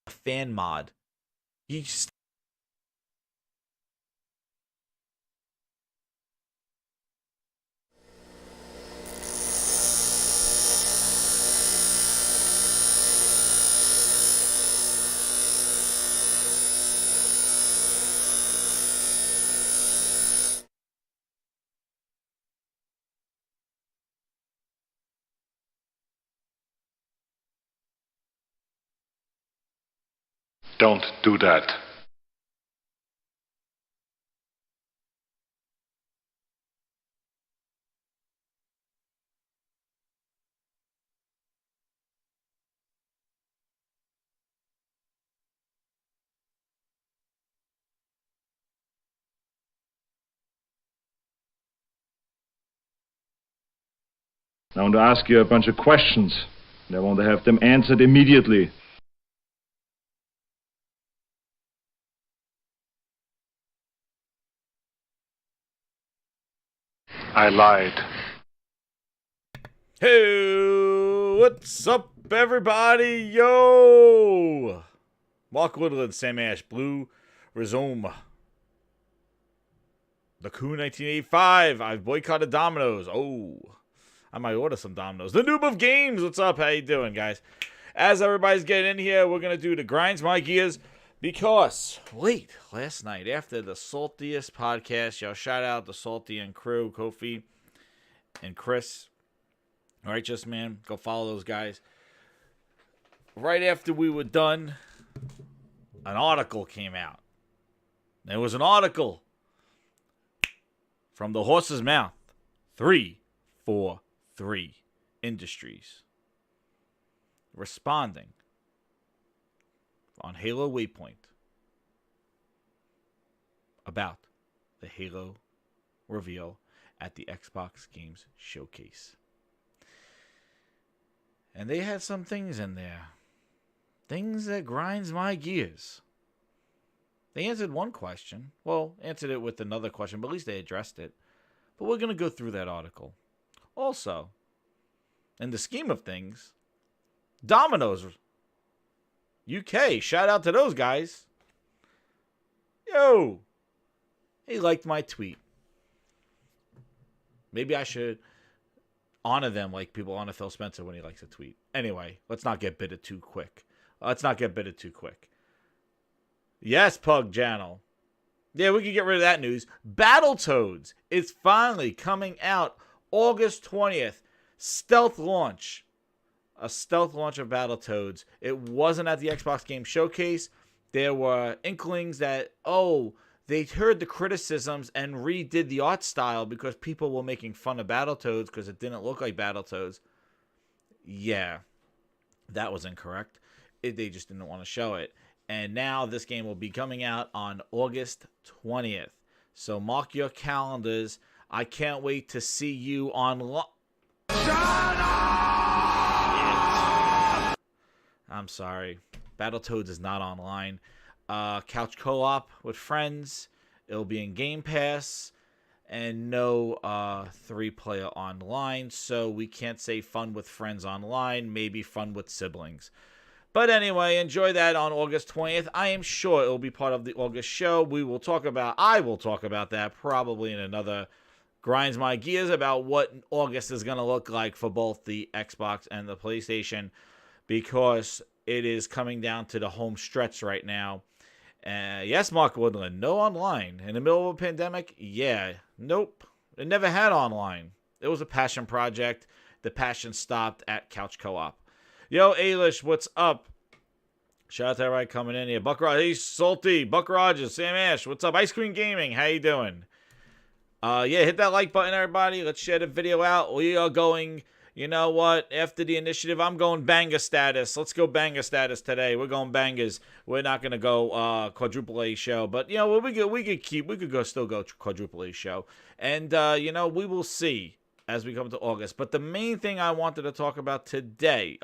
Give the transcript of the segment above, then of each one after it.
fan mod. You just Don't do that. I want to ask you a bunch of questions, and I want to have them answered immediately. I lied. Hey, what's up, everybody? Yo! Mark Woodland, Sam Ash, Blue Resume. The Coup 1985. I've boycotted Dominos. Oh, I might order some Dominos. The Noob of Games. What's up? How you doing, guys? As everybody's getting in here, we're going to do the Grinds My Gears because last night, after the saltiest podcast, y'all shout out the Salty and crew, Kofi and Chris. Righteous Man, go follow those guys. Right after we were done, an article came out. There was an article from the horse's mouth. 343 Industries responding on Halo Waypoint about the Halo reveal at the Xbox Games Showcase. And they had some things in there. Things that grinds my gears. They answered one question. Well, answered it with another question, but at least they addressed it. But we're going to go through that article. Also, in the scheme of things, Dominos UK, shout out to those guys. Yo, he liked my tweet. Maybe I should honor them like people honor Phil Spencer when he likes a tweet. Anyway, let's not get bitter too quick. Yes, Pug Channel. Yeah, we can get rid of that news. Battletoads is finally coming out August 20th. Stealth launch. A stealth launch of Battletoads. It wasn't at the Xbox Game Showcase. There were inklings that, they heard the criticisms and redid the art style because people were making fun of Battletoads because it didn't look like Battletoads. Yeah, that was incorrect. They just didn't want to show it. And now this game will be coming out on August 20th. So mark your calendars. I can't wait to see you online. I'm sorry. Battletoads is not online. Couch co-op with friends. It'll be in Game Pass. And no 3-player online. So we can't say fun with friends online. Maybe fun with siblings. But anyway, enjoy that on August 20th. I am sure it will be part of the August show. I will talk about that probably in another Grinds My Gears about what August is going to look like for both the Xbox and the PlayStation, because it is coming down to the home stretch right now. Yes, Mark Woodland, no online. In the middle of a pandemic? Yeah. Nope. It never had online. It was a passion project. The passion stopped at Couch Co-op. Yo, Ailish, what's up? Shout out to everybody coming in here. Buck Rogers, hey, Salty, Buck Rogers, Sam Ash, what's up? Ice Cream Gaming, how you doing? Hit that like button, everybody. Let's share the video out. We are going, you know what? After the initiative, I'm going banger status. Let's go banger status today. We're going bangers. We're not gonna go quadruple A show, but you know we could still go quadruple A show, and we will see as we come to August. But the main thing I wanted to talk about today,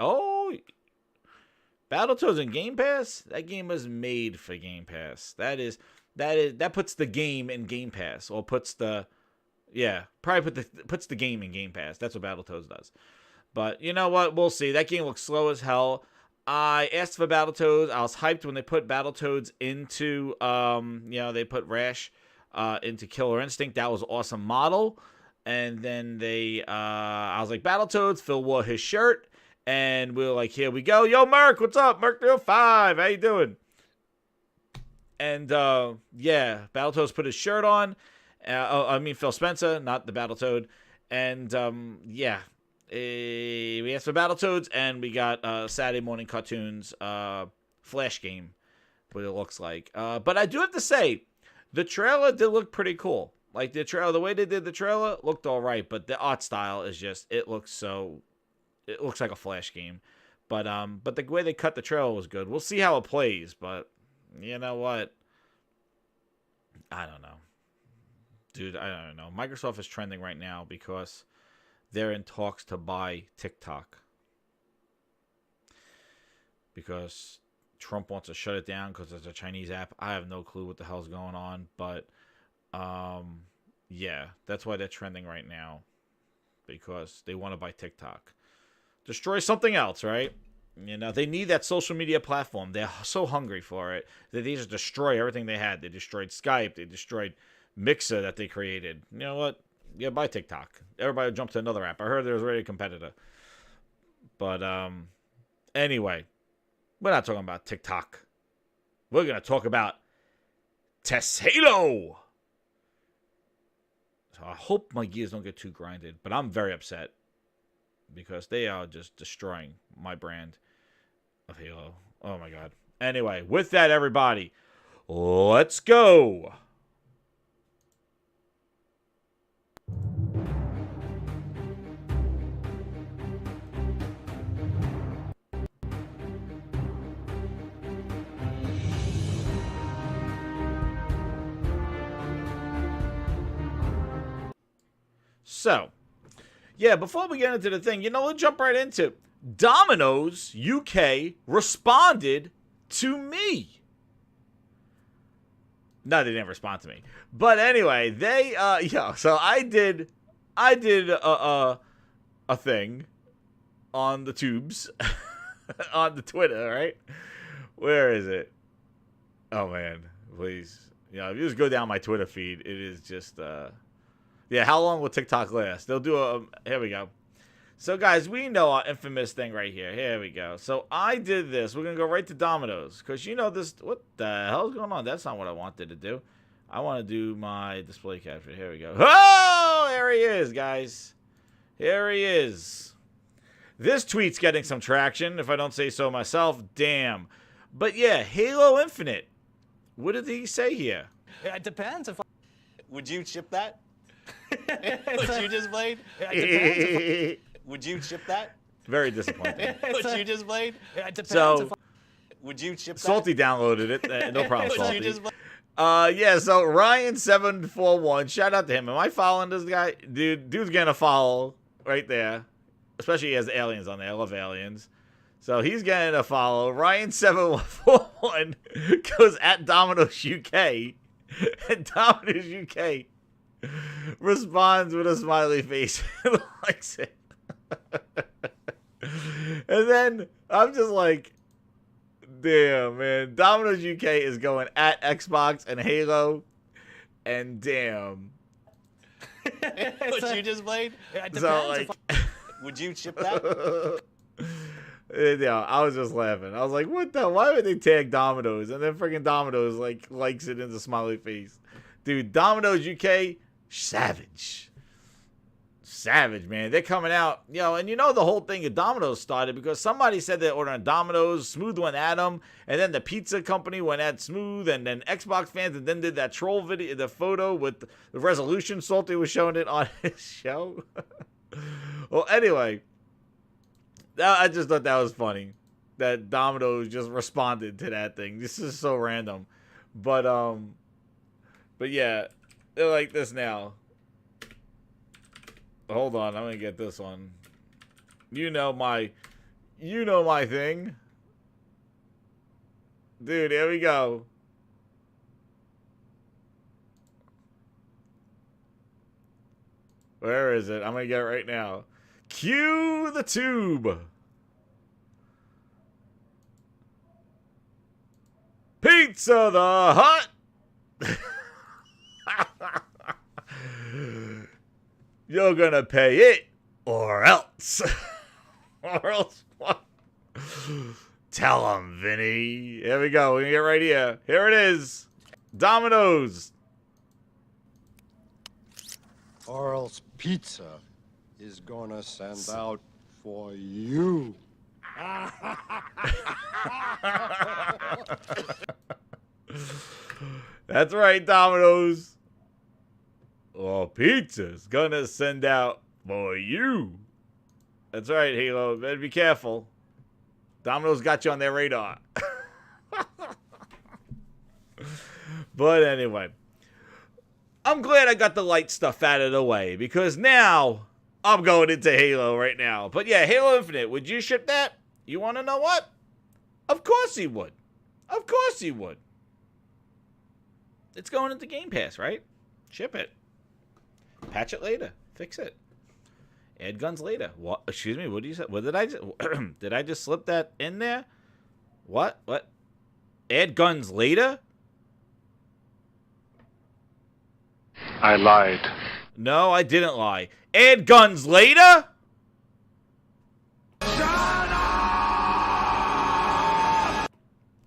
Battletoads in Game Pass? That game is made for Game Pass. That puts the game in Game Pass, or puts the game in Game Pass. That's what Battletoads does. But you know what? We'll see. That game looks slow as hell. I asked for Battletoads. I was hyped when they put Battletoads into, they put Rash into Killer Instinct. That was an awesome model. And then I was like, Battletoads. Phil wore his shirt. And we were like, here we go. Yo, Merc, what's up? Merc05, how you doing? And, Battletoads put his shirt on. Phil Spencer, not the Battletoad. And, we asked for Battletoads, and we got Saturday morning cartoons Flash game, what it looks like. But I do have to say, the trailer did look pretty cool. Like, the way they did the trailer looked all right, but the art style is just, it looks like a Flash game. But the way they cut the trailer was good. We'll see how it plays, but you know what? I don't know. Dude, I don't know. Microsoft is trending right now because they're in talks to buy TikTok. Because Trump wants to shut it down because it's a Chinese app. I have no clue what the hell's going on. But, that's why they're trending right now. Because they want to buy TikTok. Destroy something else, right? You know, they need that social media platform. They're so hungry for it that they just destroy everything they had. They destroyed Skype. They destroyed Mixer that they created. You know what? Yeah, buy TikTok. Everybody will jump to another app. I heard there was already a competitor. But, anyway, we're not talking about TikTok. We're going to talk about Halo. So I hope my gears don't get too grinded, but I'm very upset because they are just destroying my brand of Halo. Oh, my God. Anyway, with that, everybody, let's go. So, before we get into the thing, let's jump right into it. Dominos UK responded to me. No, they didn't respond to me. But anyway, they, so I did a thing on the tubes, on the Twitter, right? Where is it? Oh, man, please. If you just go down my Twitter feed, it is just, how long will TikTok last? They'll do here we go. So, guys, we know our infamous thing right here. Here we go. So, I did this. We're going to go right to Domino's. Because this, what the hell is going on? That's not what I wanted to do. I want to do my display capture. Here we go. Oh, there he is, guys. Here he is. This tweet's getting some traction, if I don't say so myself. Damn. But, Halo Infinite. What did he say here? It depends. Would you ship that? What you just played? Would you ship that? Very disappointing. What you just played? It depends. So, would you ship that? Salty downloaded it. No problem, What Salty. you just played? So Ryan741, shout out to him. Am I following this guy? Dude's getting a follow right there. Especially he has aliens on there. I love aliens. So he's getting a follow. Ryan741 goes at Dominos UK. And Dominos UK responds with a smiley face and likes it. And then I'm just like, damn, man. Domino's UK is going at Xbox and Halo. And damn. What you just played? So, like, Would you ship that? I was just laughing. I was like, what the? Why would they tag Domino's? And then freaking Domino's, likes it in the smiley face. Dude, Domino's UK, savage. Savage, man. They're coming out. And the whole thing at Domino's started because somebody said they're ordering Domino's, Smooth went at them, and then the pizza company went at Smooth, and then Xbox fans, and then did that troll video, the photo with the resolution. Salty was showing it on his show. Well, anyway, I just thought that was funny that Domino's just responded to that thing. This is so random. But yeah, they're like this now. Hold on, I'm gonna get this one. You know my thing. Dude, here we go. Where is it? I'm gonna get it right now. Cue the tube. Pizza the Hut. You're gonna pay it or else. Or else what? Tell him, Vinny. Here we go. We're gonna get right here. Here it is. Domino's. Or else pizza is gonna send out for you. That's right, Domino's. Well, pizza's gonna send out for you. That's right, Halo. Better be careful. Domino's got you on their radar. But anyway, I'm glad I got the light stuff out of the way because now I'm going into Halo right now. But yeah, Halo Infinite, would you ship that? You want to know what? Of course he would. Of course he would. It's going into Game Pass, right? Ship it. Patch it later. Fix it. Add guns later. What? Excuse me. What did you say? What did I just? Did I just slip that in there? What? What? Add guns later? I lied. No, I didn't lie. Add guns later?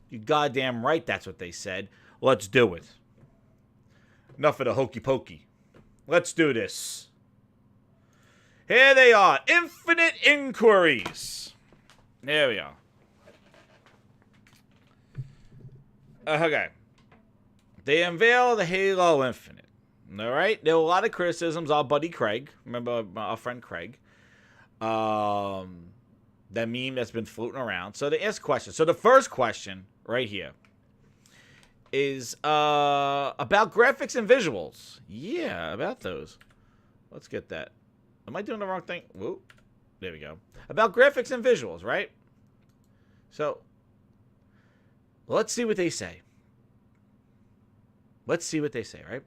You goddamn right that's what they said. Let's do it. Enough of the hokey pokey. Let's do this. Here they are. Infinite Inquiries. There we are. Okay. They unveil the Halo Infinite. All right? There were a lot of criticisms. Our buddy Craig. Remember our friend Craig? That meme that's been floating around. So they ask questions. So the first question right here is about graphics and visuals. Yeah, about those. Let's get that. Am I doing the wrong thing? Whoop. There we go. About graphics and visuals, right? So, let's see what they say. Let's see what they say, right?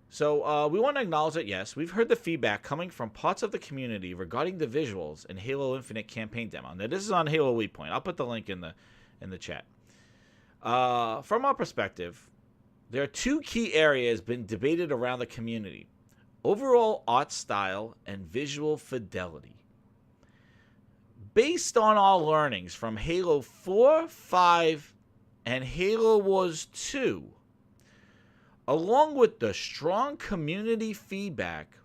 So, we want to acknowledge that, yes, we've heard the feedback coming from parts of the community regarding the visuals in Halo Infinite campaign demo. Now, this is on Halo Elite Point. I'll put the link in the chat. From our perspective, there are two key areas been debated around the community. Overall art style and visual fidelity. Based on our learnings from Halo 4, 5, and Halo Wars 2, along with the strong community feedback,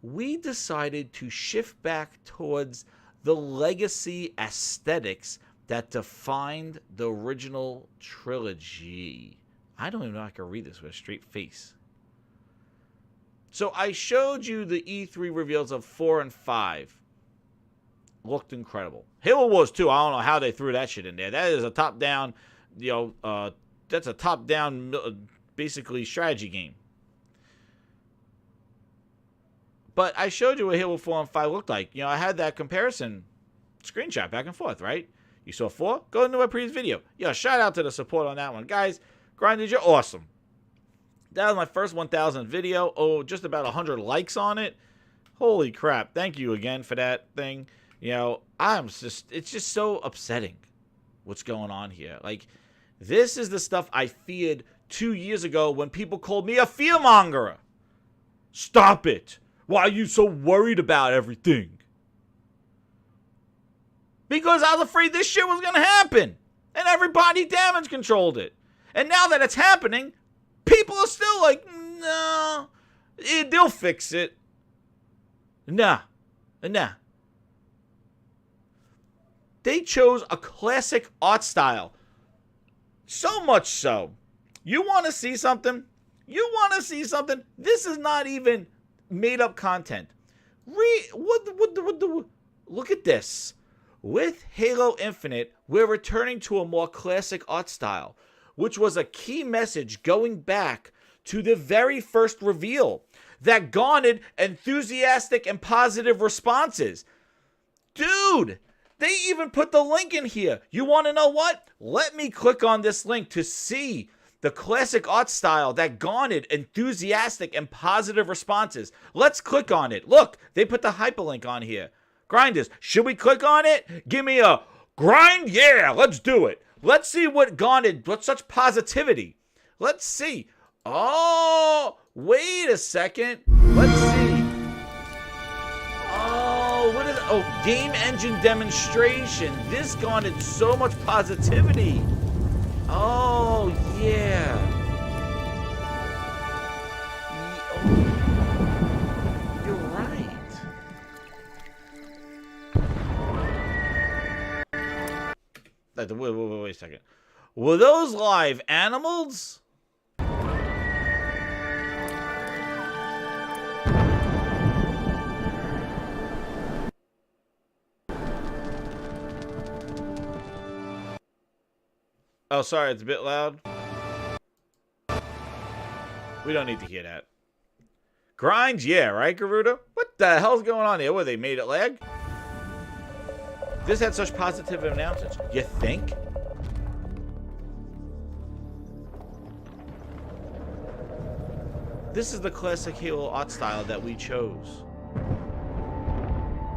we decided to shift back towards the legacy aesthetics that defined the original trilogy. I don't even know if I can read this with a straight face. So I showed you the E3 reveals of 4 and 5. Looked incredible. Halo Wars 2, I don't know how they threw that shit in there. That is a top-down, that's a top-down, basically, strategy game. But I showed you what Halo 4 and 5 looked like. I had that comparison screenshot back and forth, right? You saw 4? Go into my previous video. Yo, shout out to the support on that one. Guys, Grinders, you're awesome. That was my first 1,000 video. Oh, just about 100 likes on it. Holy crap. Thank you again for that thing. It's just so upsetting what's going on here. Like, this is the stuff I feared 2 years ago when people called me a fearmonger. Stop it. Why are you so worried about everything? Because I was afraid this shit was going to happen. And everybody damage controlled it. And now that it's happening, people are still like, no, they'll fix it. Nah. They chose a classic art style. So much so. You want to see something? This is not even made up content. Look at this. With Halo Infinite, we're returning to a more classic art style, which was a key message going back to the very first reveal that garnered enthusiastic and positive responses. Dude, they even put the link in here. You want to know what? Let me click on this link to see the classic art style that garnered enthusiastic and positive responses. Let's click on it. Look, they put the hyperlink on here. Grinders, should we click on it? Give me a grind? Yeah, let's do it. Let's see what garnered what such positivity. Let's see. Oh, wait a second. Let's see. Oh, what is it? Oh, game engine demonstration. This garnered so much positivity. Oh, yeah. You're right. Wait a second. Were those live animals? Oh, sorry, it's a bit loud. We don't need to hear that. Grinds? Yeah, right, Garuda? What the hell's going on here? What, they made it lag? This had such positive announcements. You think? This is the classic Halo art style that we chose.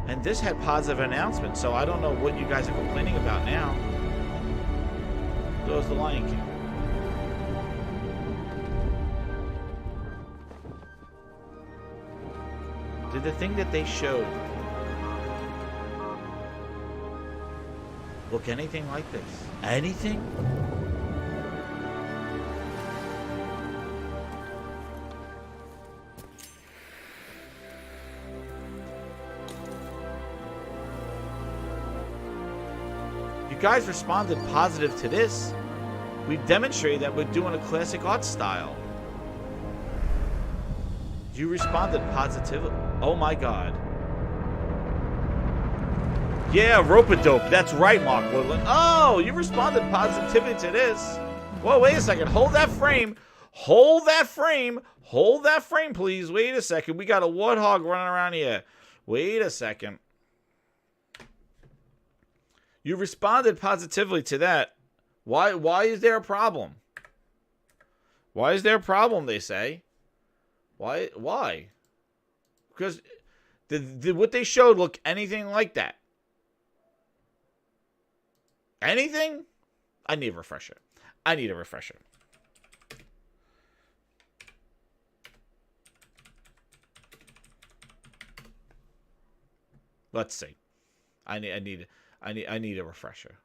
And this had positive announcements, so I don't know what you guys are complaining about now. Goes the Lion King. Did the thing that they showed look anything like this? Anything? You guys responded positive to this. We've demonstrated that we're doing a classic art style. You responded positively. Oh my god. Yeah, rope-a-dope. That's right, Mark Woodland. Oh, you responded positively to this. Whoa, wait a second. Hold that frame. Hold that frame. Hold that frame, please. Wait a second. We got a warthog running around here. Wait a second. You responded positively to that. Why is there a problem? Why is there a problem, they say? Why? Because did what they showed look anything like that? Anything? I need a refresher. I need a refresher. Let's see. I need a refresher.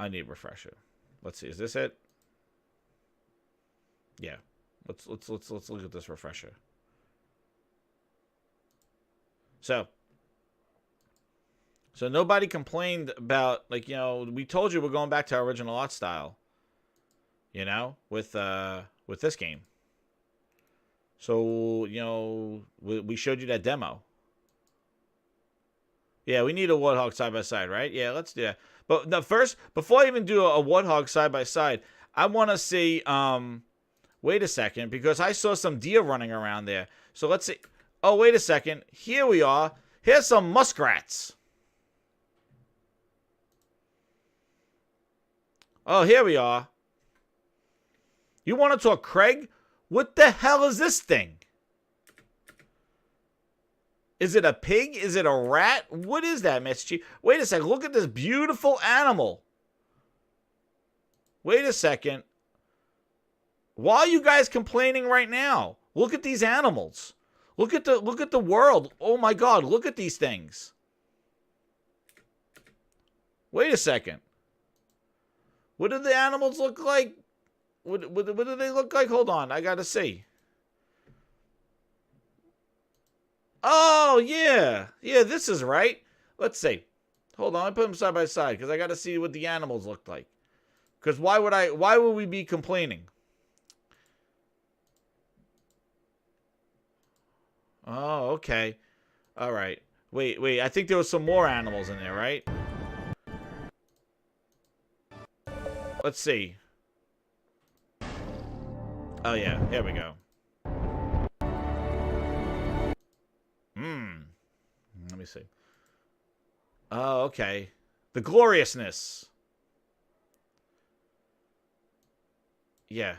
I need a refresher. Let's see. Is this it? Yeah. Let's look at this refresher. So nobody complained about, like, you know, we told you we're going back to our original art style. You know, with this game. So, you know, we showed you that demo. Yeah, we need a Warthog side by side, right? Yeah, let's do that. But the first, before I even do a Warthog side by side, I want to see. Wait a second, because I saw some deer running around there. So let's see. Oh, wait a second. Here we are. Here's some muskrats. Oh, here we are. You want to talk, Craig? What the hell is this thing? Is it a pig? Is it a rat? What is that, Mr. Chief? Wait a second. Look at this beautiful animal. Wait a second. Why are you guys complaining right now? Look at these animals. Look at the world. Oh my God, look at these things. Wait a second. What do the animals look like? What do they look like? Hold on, I gotta see. Oh, yeah. Yeah, this is right. Let's see. Hold on, I put them side by side because I gotta see what the animals look like. Because why would we be complaining? Oh, okay. All right. Wait. I think there was some more animals in there, right? Let's see. Oh, yeah. Here we go. Let me see. Oh, okay. The gloriousness. Yeah.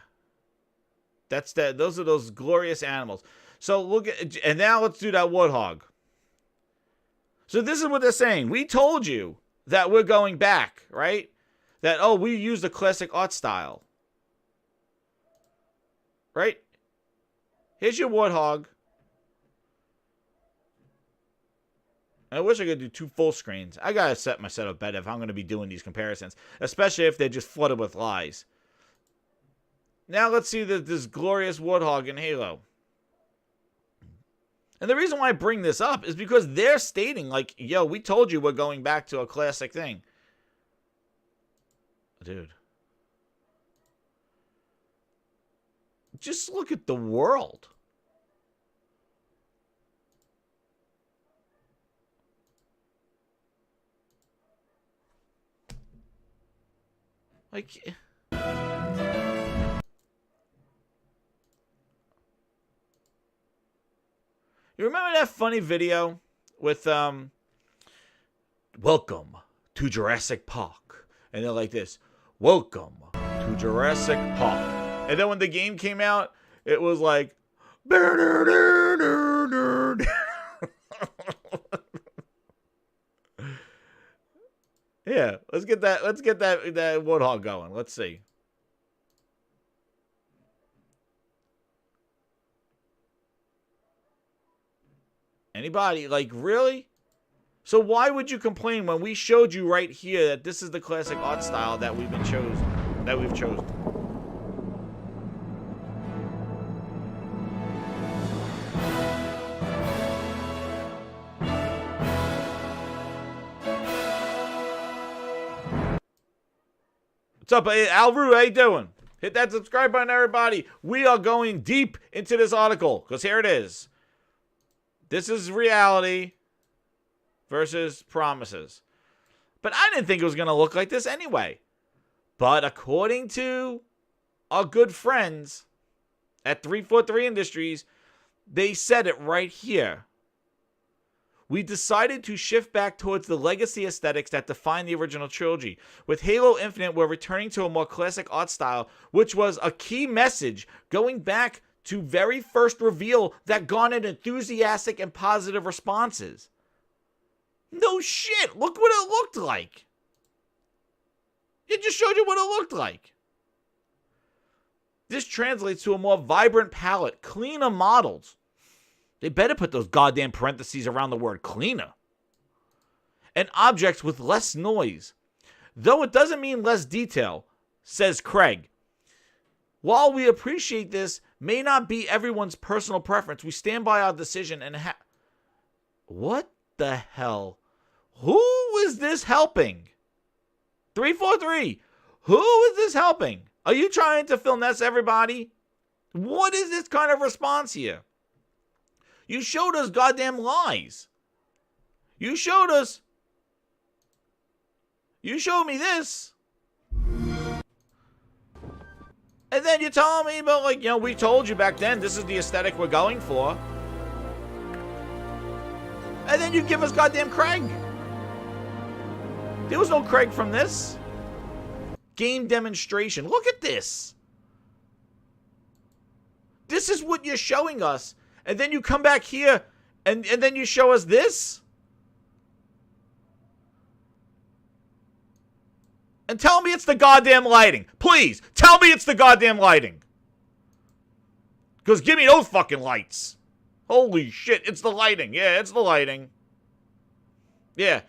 Those are those glorious animals. So look at, and now let's do that warthog. So this is what they're saying. We told you that we're going back, right? That, oh, we use the classic art style. Right? Here's your Warthog. I wish I could do 2 full screens. I gotta set my setup better if I'm gonna be doing these comparisons, especially if they're just flooded with lies. Now let's see this glorious Warthog in Halo. And the reason why I bring this up is because they're stating, like, yo, we told you we're going back to a classic thing. Dude. Just look at the world. Like, you remember that funny video with welcome to Jurassic Park, and they're like this, welcome to Jurassic Park, and then when the game came out, it was like yeah, let's get that Warthog going. Let's see. Anybody? Like, really? So why would you complain when we showed you right here that this is the classic art style that we've chosen? What's up, Alru? How you doing? Hit that subscribe button, everybody. We are going deep into this article because here it is. This is reality versus promises. But I didn't think it was going to look like this anyway. But according to our good friends at 343 Industries, they said it right here. We decided to shift back towards the legacy aesthetics that define the original trilogy. With Halo Infinite, we're returning to a more classic art style, which was a key message going back to very first reveal that garnered enthusiastic and positive responses. No shit, look what it looked like. It just showed you what it looked like. This translates to a more vibrant palette, cleaner models. They better put those goddamn parentheses around the word cleaner. And objects with less noise. Though it doesn't mean less detail, says Craig. While we appreciate this may not be everyone's personal preference, we stand by our decision and what the hell? Who is this helping? 343. Who is this helping? Are you trying to finesse everybody? What is this kind of response here? You showed us goddamn lies. You showed me this. And then you're telling me about, like, you know, we told you back then this is the aesthetic we're going for. And then you give us goddamn Craig. There was no Craig from this. Game demonstration. Look at this. This is what you're showing us. And then you come back here and then you show us this? And tell me it's the goddamn lighting. Please, tell me it's the goddamn lighting. Because give me those fucking lights. Holy shit, it's the lighting. Yeah, it's the lighting. Yeah,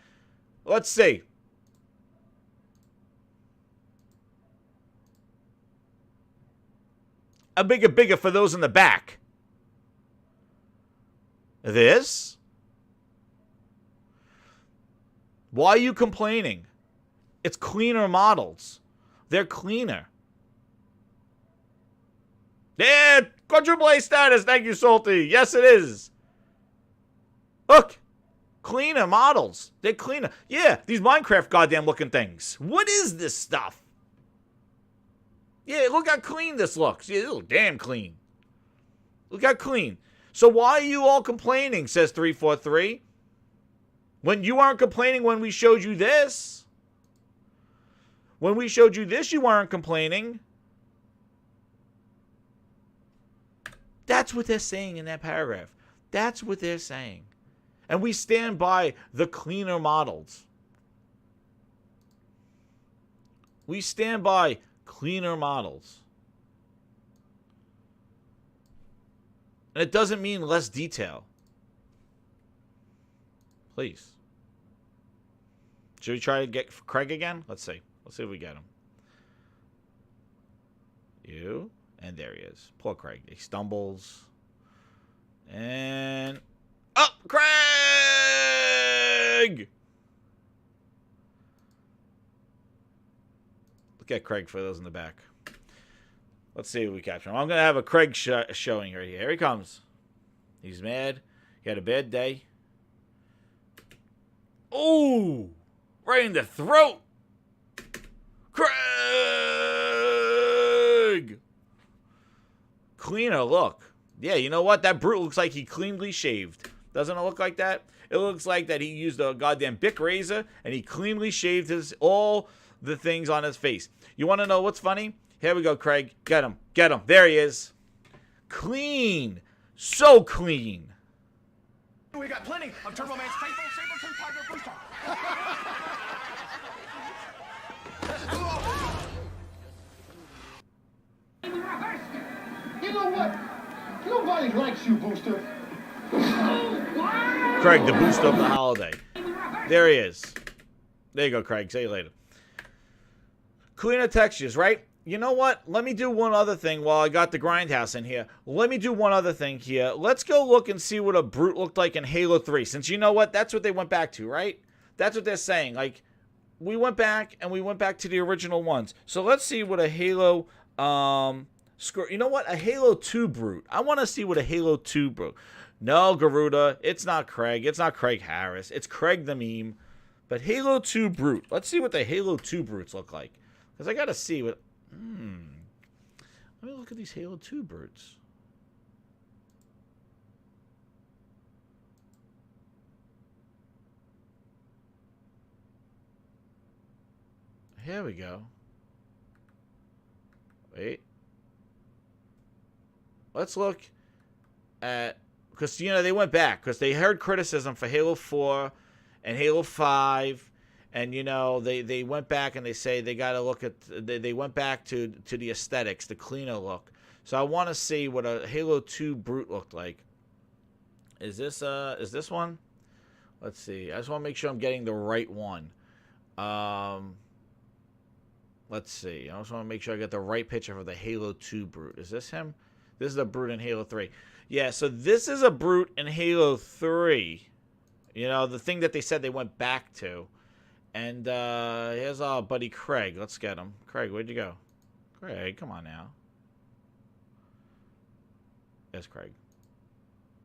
let's see. A bigger for those in the back. This? Why are you complaining? It's cleaner models. They're cleaner. Yeah, quadruple A status. Thank you, Salty. Yes, it is. Look. Cleaner models. They're cleaner. Yeah, these Minecraft goddamn looking things. What is this stuff? Yeah, look how clean this looks. Yeah, it looks damn clean. Look how clean. So why are you all complaining, says 343? When you aren't complaining when we showed you this. When we showed you this, you weren't complaining. That's what they're saying in that paragraph. That's what they're saying. And we stand by the cleaner models. We stand by cleaner models. And it doesn't mean less detail. Please. Should we try to get Craig again? Let's see. Let's see if we get him. You. And there he is. Poor Craig. He stumbles. And... Oh! Craig! Look at Craig for those in the back. Let's see if we capture him. I'm going to have a Craig showing right here. Here he comes. He's mad. He had a bad day. Oh! Right in the throat! Craig! Cleaner look. Yeah, you know what? That brute looks like he cleanly shaved. Doesn't it look like that? It looks like that he used a goddamn Bic razor and he cleanly shaved all the things on his face. You want to know what's funny? Here we go, Craig. Get him. Get him. There he is. Clean. So clean. We got plenty of Turbo Man's faithful saber-tooth tiger booster. You know what? Nobody likes you, Booster. Craig, the booster of the holiday. There he is. There you go, Craig. See you later. Cleaner textures, right? You know what? Let me do one other thing while I got the Grindhouse in here. Let me do one other thing here. Let's go look and see what a brute looked like in Halo 3. Since you know what? That's what they went back to, right? That's what they're saying. Like, we went back and we went back to the original ones. So let's see what a Halo... You know what? A Halo 2 brute. I want to see what a Halo 2 brute. No, Garuda. It's not Craig. It's not Craig Harris. It's Craig the meme. But Halo 2 brute. Let's see what the Halo 2 brutes look like. Because I got to see what... Let me look at these Halo 2 brutes. Here we go. Wait. Let's look at... Because, you know, they went back. Because they heard criticism for Halo 4 and Halo 5... And, you know, they went back and they say they got to look at... They went back to the aesthetics, the cleaner look. So I want to see what a Halo 2 brute looked like. Is this one? Let's see. I just want to make sure I'm getting the right one. Let's see. I just want to make sure I get the right picture for the Halo 2 brute. Is this him? This is a brute in Halo 3. Yeah, so this is a brute in Halo 3. You know, the thing that they said they went back to. And here's our buddy Craig. Let's get him. Craig, where'd you go? Craig, come on now. There's Craig.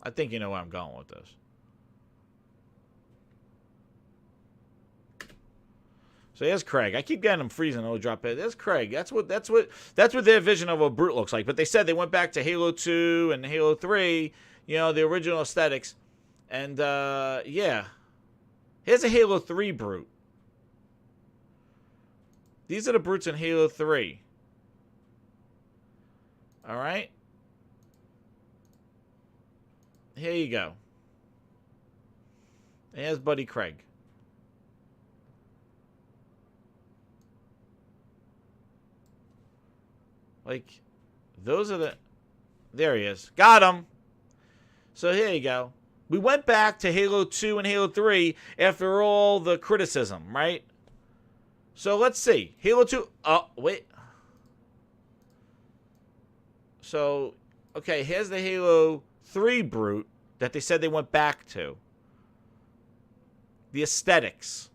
I think you know where I'm going with this. So here's Craig. I keep getting him freezing. Oh, drop it. There's Craig. That's what their vision of a brute looks like. But they said they went back to Halo 2 and Halo 3. You know, the original aesthetics. And yeah. Here's a Halo 3 brute. These are the brutes in Halo 3. Alright? Here you go. Here's Buddy Craig. Like, those are the... There he is. Got him! So here you go. We went back to Halo 2 and Halo 3 after all the criticism, right? So let's see. Halo 2... Oh, wait. So, okay, here's the Halo 3 brute that they said they went back to. The aesthetics.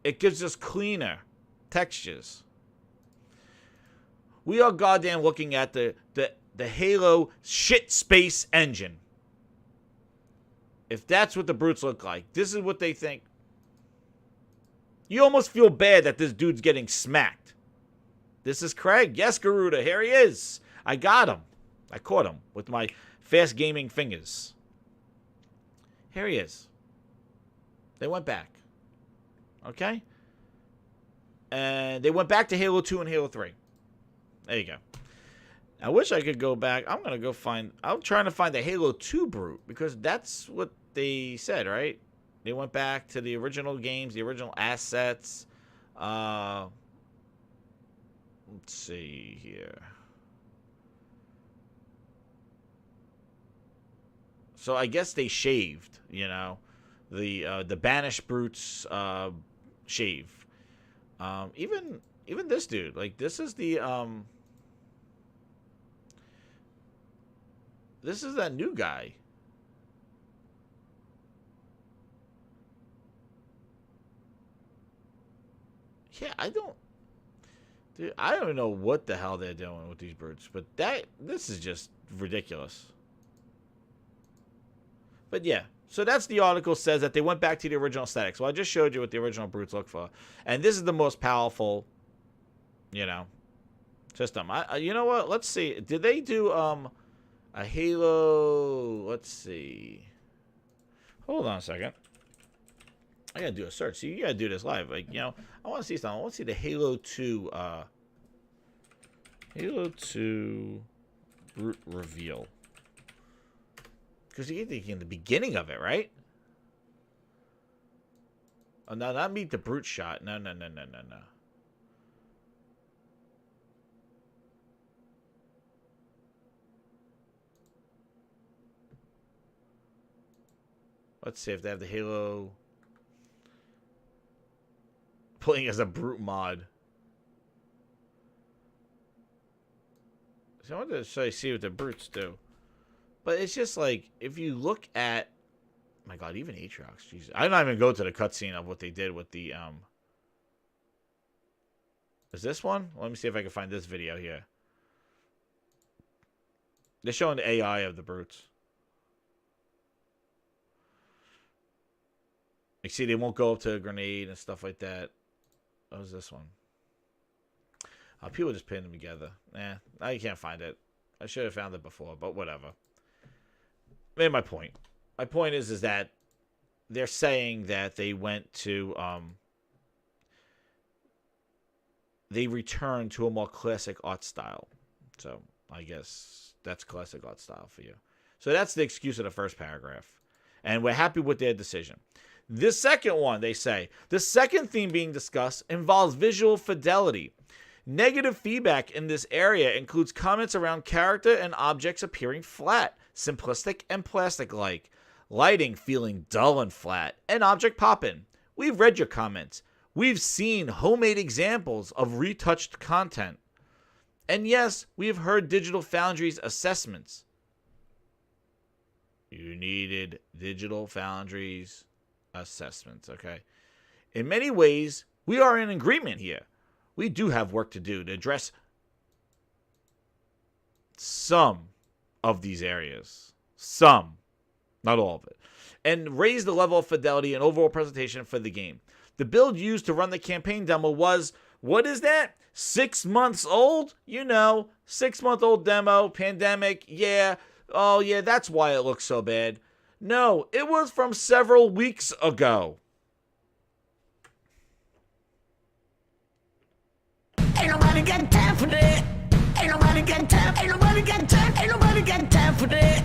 It gives us cleaner textures. We are goddamn looking at the Halo shit space engine. If that's what the brutes look like, this is what they think. You almost feel bad that this dude's getting smacked. This is Craig. Yes, Garuda. Here he is. I got him. I caught him with my fast gaming fingers. Here he is. They went back. Okay? And they went back to Halo 2 and Halo 3. There you go. I wish I could go back. I'm trying to find the Halo 2 brute because that's what they said, right? They went back to the original games, the original assets. Let's see here. So I guess they shaved, you know, the banished brutes shave. Even this dude, like this is that new guy. Yeah, I don't know what the hell they're doing with these brutes, but this is just ridiculous. But yeah, so that's the article says that they went back to the original aesthetics. Well, I just showed you what the original brutes look for, and this is the most powerful, you know, system. You know what? Let's see. Did they do a Halo? Let's see. Hold on a second. I gotta do a search. See, you gotta do this live. Like, you know, I want to see something. I want to see the Halo 2 brute reveal. Because you get in the beginning of it, right? Oh, no, not meet the brute shot. No. Let's see if they have the Halo playing as a brute mod. So I want to see what the brutes do. But it's just like, if you look at, my God, even Atriox, Jesus. I'm not even go to the cutscene of what they did with the, is this one? Let me see if I can find this video here. They're showing the AI of the brutes. You see, they won't go up to a grenade and stuff like that. What was this one? People just pin them together. Now you can't find it. I should have found it before, but whatever. Made my point. My point is that they're saying that they went to, they returned to a more classic art style. So I guess that's classic art style for you. So that's the excuse of the first paragraph. And we're happy with their decision. This second one, they say, the second theme being discussed involves visual fidelity. Negative feedback in this area includes comments around character and objects appearing flat, simplistic and plastic-like, lighting feeling dull and flat, and object popping. We've read your comments. We've seen homemade examples of retouched content. And yes, we have heard Digital Foundry's assessments. You needed Digital Foundry's assessments, okay? In many ways, we are in agreement here. We do have work to do to address some of these areas. Some, not all of it. And raise the level of fidelity and overall presentation for the game. The build used to run the campaign demo was, what is that? 6 months old? You know, 6-month-old demo, pandemic, yeah. Oh, yeah, that's why it looks so bad. No, it was from several weeks ago. Ain't nobody got time for that. Ain't nobody got time. Ain't nobody got time. Ain't nobody got time for that.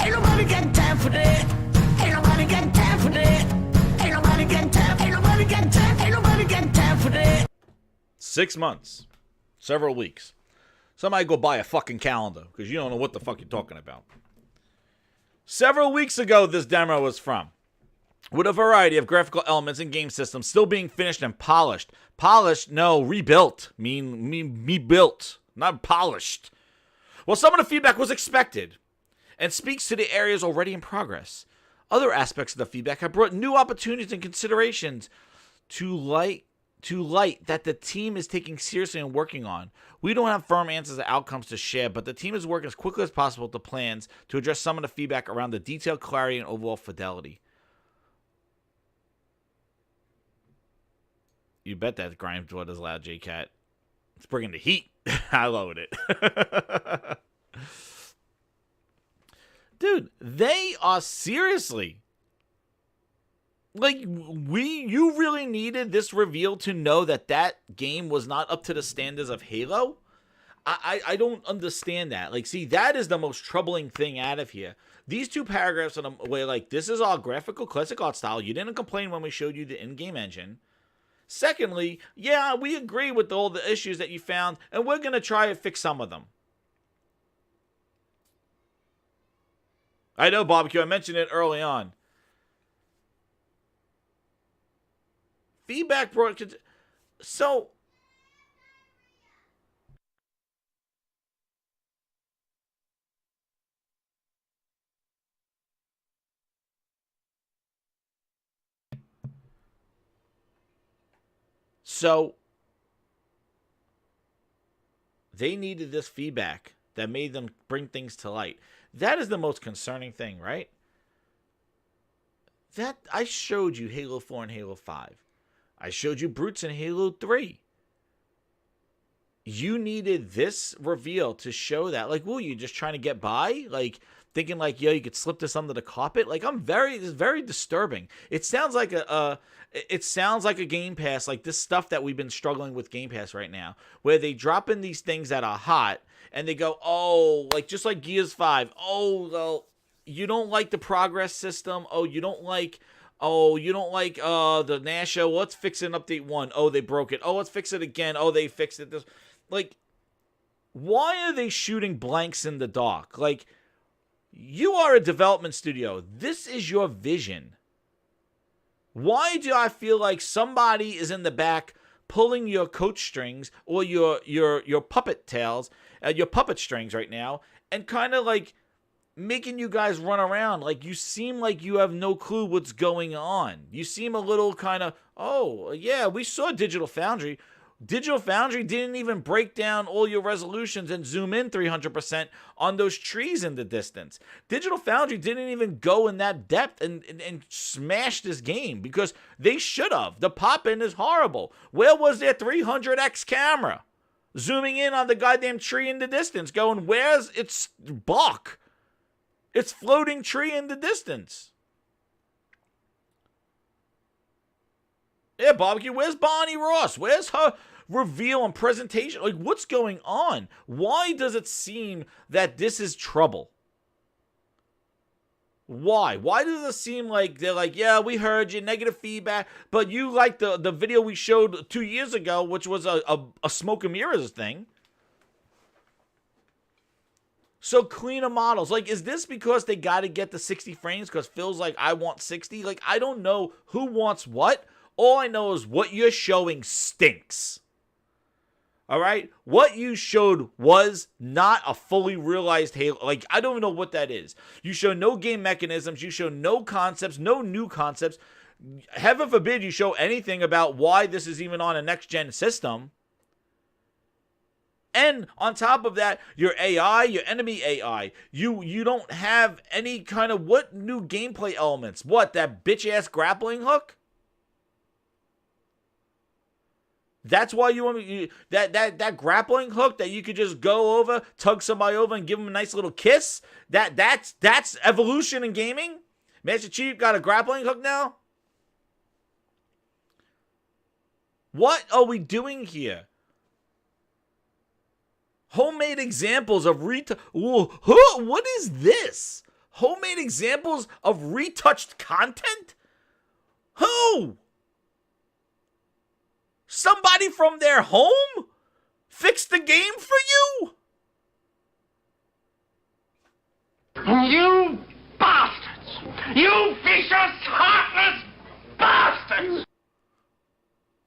Ain't nobody got time for that. Ain't nobody got time for that. Ain't nobody got time. Ain't nobody got time. Ain't nobody got time for that. 6 months. Several weeks. Somebody go buy a fucking calendar, because you don't know what the fuck you're talking about. Several weeks ago, this demo was from. With a variety of graphical elements and game systems still being finished and polished. Polished? No, rebuilt. Me built, not polished. Well, some of the feedback was expected and speaks to the areas already in progress. Other aspects of the feedback have brought new opportunities and considerations to light that the team is taking seriously and working on. We don't have firm answers or outcomes to share, but the team is working as quickly as possible with the plans to address some of the feedback around the detailed clarity and overall fidelity. You bet that Grimes blood is loud, J-Cat. It's bringing the heat. I love it. Dude, they are seriously... Like, you really needed this reveal to know that that game was not up to the standards of Halo? I don't understand that. Like, see, that is the most troubling thing out of here. These two paragraphs on the way, like, this is our graphical classic art style. You didn't complain when we showed you the in-game engine. Secondly, yeah, we agree with all the issues that you found, and we're going to try to fix some of them. I know, Barbecue, I mentioned it early on. Feedback brought... So... So, they needed this feedback that made them bring things to light. That is the most concerning thing, right? That I showed you Halo 4 and Halo 5. I showed you Brutes in Halo 3. You needed this reveal to show that. Like, were you just trying to get by? Like, thinking like, yo, you could slip this under the carpet? Like, it's very disturbing. It sounds like a Game Pass, like this stuff that we've been struggling with Game Pass right now, where they drop in these things that are hot, and they go, oh, like, just like Gears 5. Oh, well, you don't like the progress system. Oh, you don't like the Nasho. Let's fix it in update 1. Oh, they broke it. Oh, let's fix it again. Oh, they fixed it. Like, why are they shooting blanks in the dark? Like, you are a development studio. This is your vision. Why do I feel like somebody is in the back pulling your coat strings or your puppet tails, your puppet strings right now, and kind of like making you guys run around? Like, you seem like you have no clue what's going on. You seem a little kind of, oh, yeah, we saw Digital Foundry. Digital Foundry didn't even break down all your resolutions and zoom in 300% on those trees in the distance. Digital Foundry didn't even go in that depth and smash this game, because they should have. The pop-in is horrible. Where was their 300x camera? Zooming in on the goddamn tree in the distance, going, where's its bark? It's floating tree in the distance. Yeah, Barbecue, where's Bonnie Ross? Where's her reveal and presentation? Like, what's going on? Why does it seem that this is trouble? Why? Why does it seem like they're like, yeah, we heard you, negative feedback, but you like the video we showed 2 years ago, which was a smoke and mirrors thing? So cleaner models. Like, is this because they got to get the 60 frames because Phil's like, I want 60? Like, I don't know who wants what. All I know is what you're showing stinks. All right? What you showed was not a fully realized Halo. Like, I don't even know what that is. You show no game mechanisms. You show no concepts, no new concepts. Heaven forbid you show anything about why this is even on a next-gen system. And on top of that, your AI, your enemy AI, you don't have any kind of what new gameplay elements? What, that bitch-ass grappling hook? That's why you want me, that grappling hook that you could just go over, tug somebody over, and give them a nice little kiss. That's evolution in gaming. Master Chief got a grappling hook now. What are we doing here? Homemade examples of what is this? Homemade examples of retouched content? Who? Somebody from their home fixed the game for you? You bastards! You vicious, heartless bastards!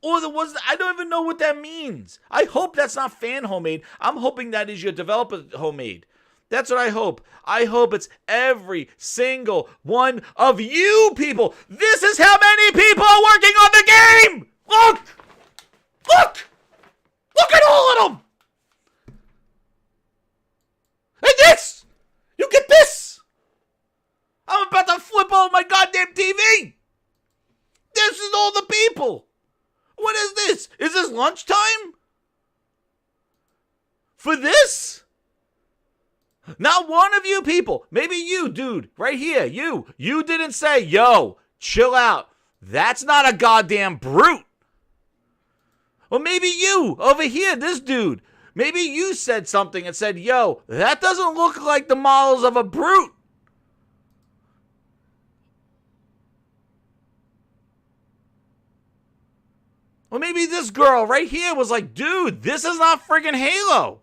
Or there was, I don't even know what that means. I hope that's not fan homemade. I'm hoping that is your developer homemade. That's what I hope. I hope it's every single one of you people. This is how many people are working on the game! Look! Look! Look at all of them! And this! You get this! I'm about to flip over my goddamn TV! This is all the people! What is this? Is this lunchtime? For this? Not one of you people, maybe you, dude, right here, you didn't say, yo, chill out. That's not a goddamn brute. Or maybe you, over here, this dude. Maybe you said something and said, yo, that doesn't look like the models of a brute. Or maybe this girl right here was like, dude, this is not friggin' Halo.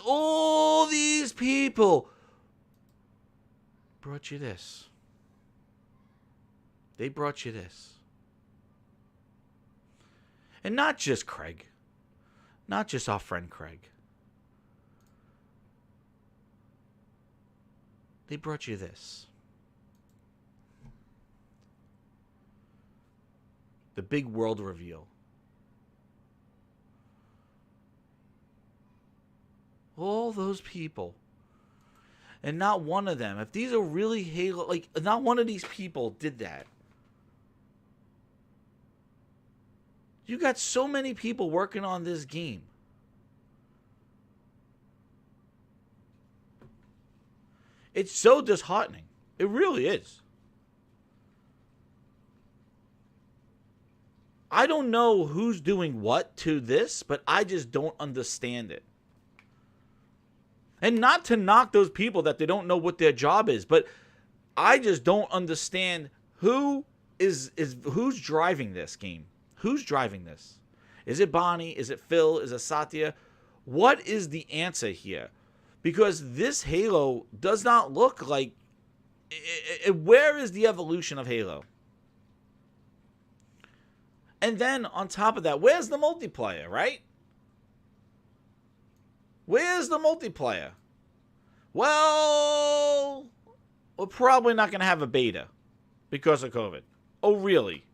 All these people brought you this. They brought you this. And not just Craig. Not just our friend Craig. They brought you this. The big world reveal. All those people. And not one of them, if these are really Halo, like, not one of these people did that. You got so many people working on this game. It's so disheartening. It really is. I don't know who's doing what to this, but I just don't understand it. And not to knock those people that they don't know what their job is, but I just don't understand who's driving this game. Who's driving this? Is it Bonnie? Is it Phil? Is it Satya? What is the answer here? Because this Halo does not look like... Where is the evolution of Halo? And then, on top of that, where's the multiplayer, right? Where's the multiplayer? Well, we're probably not going to have a beta because of COVID. Oh, really?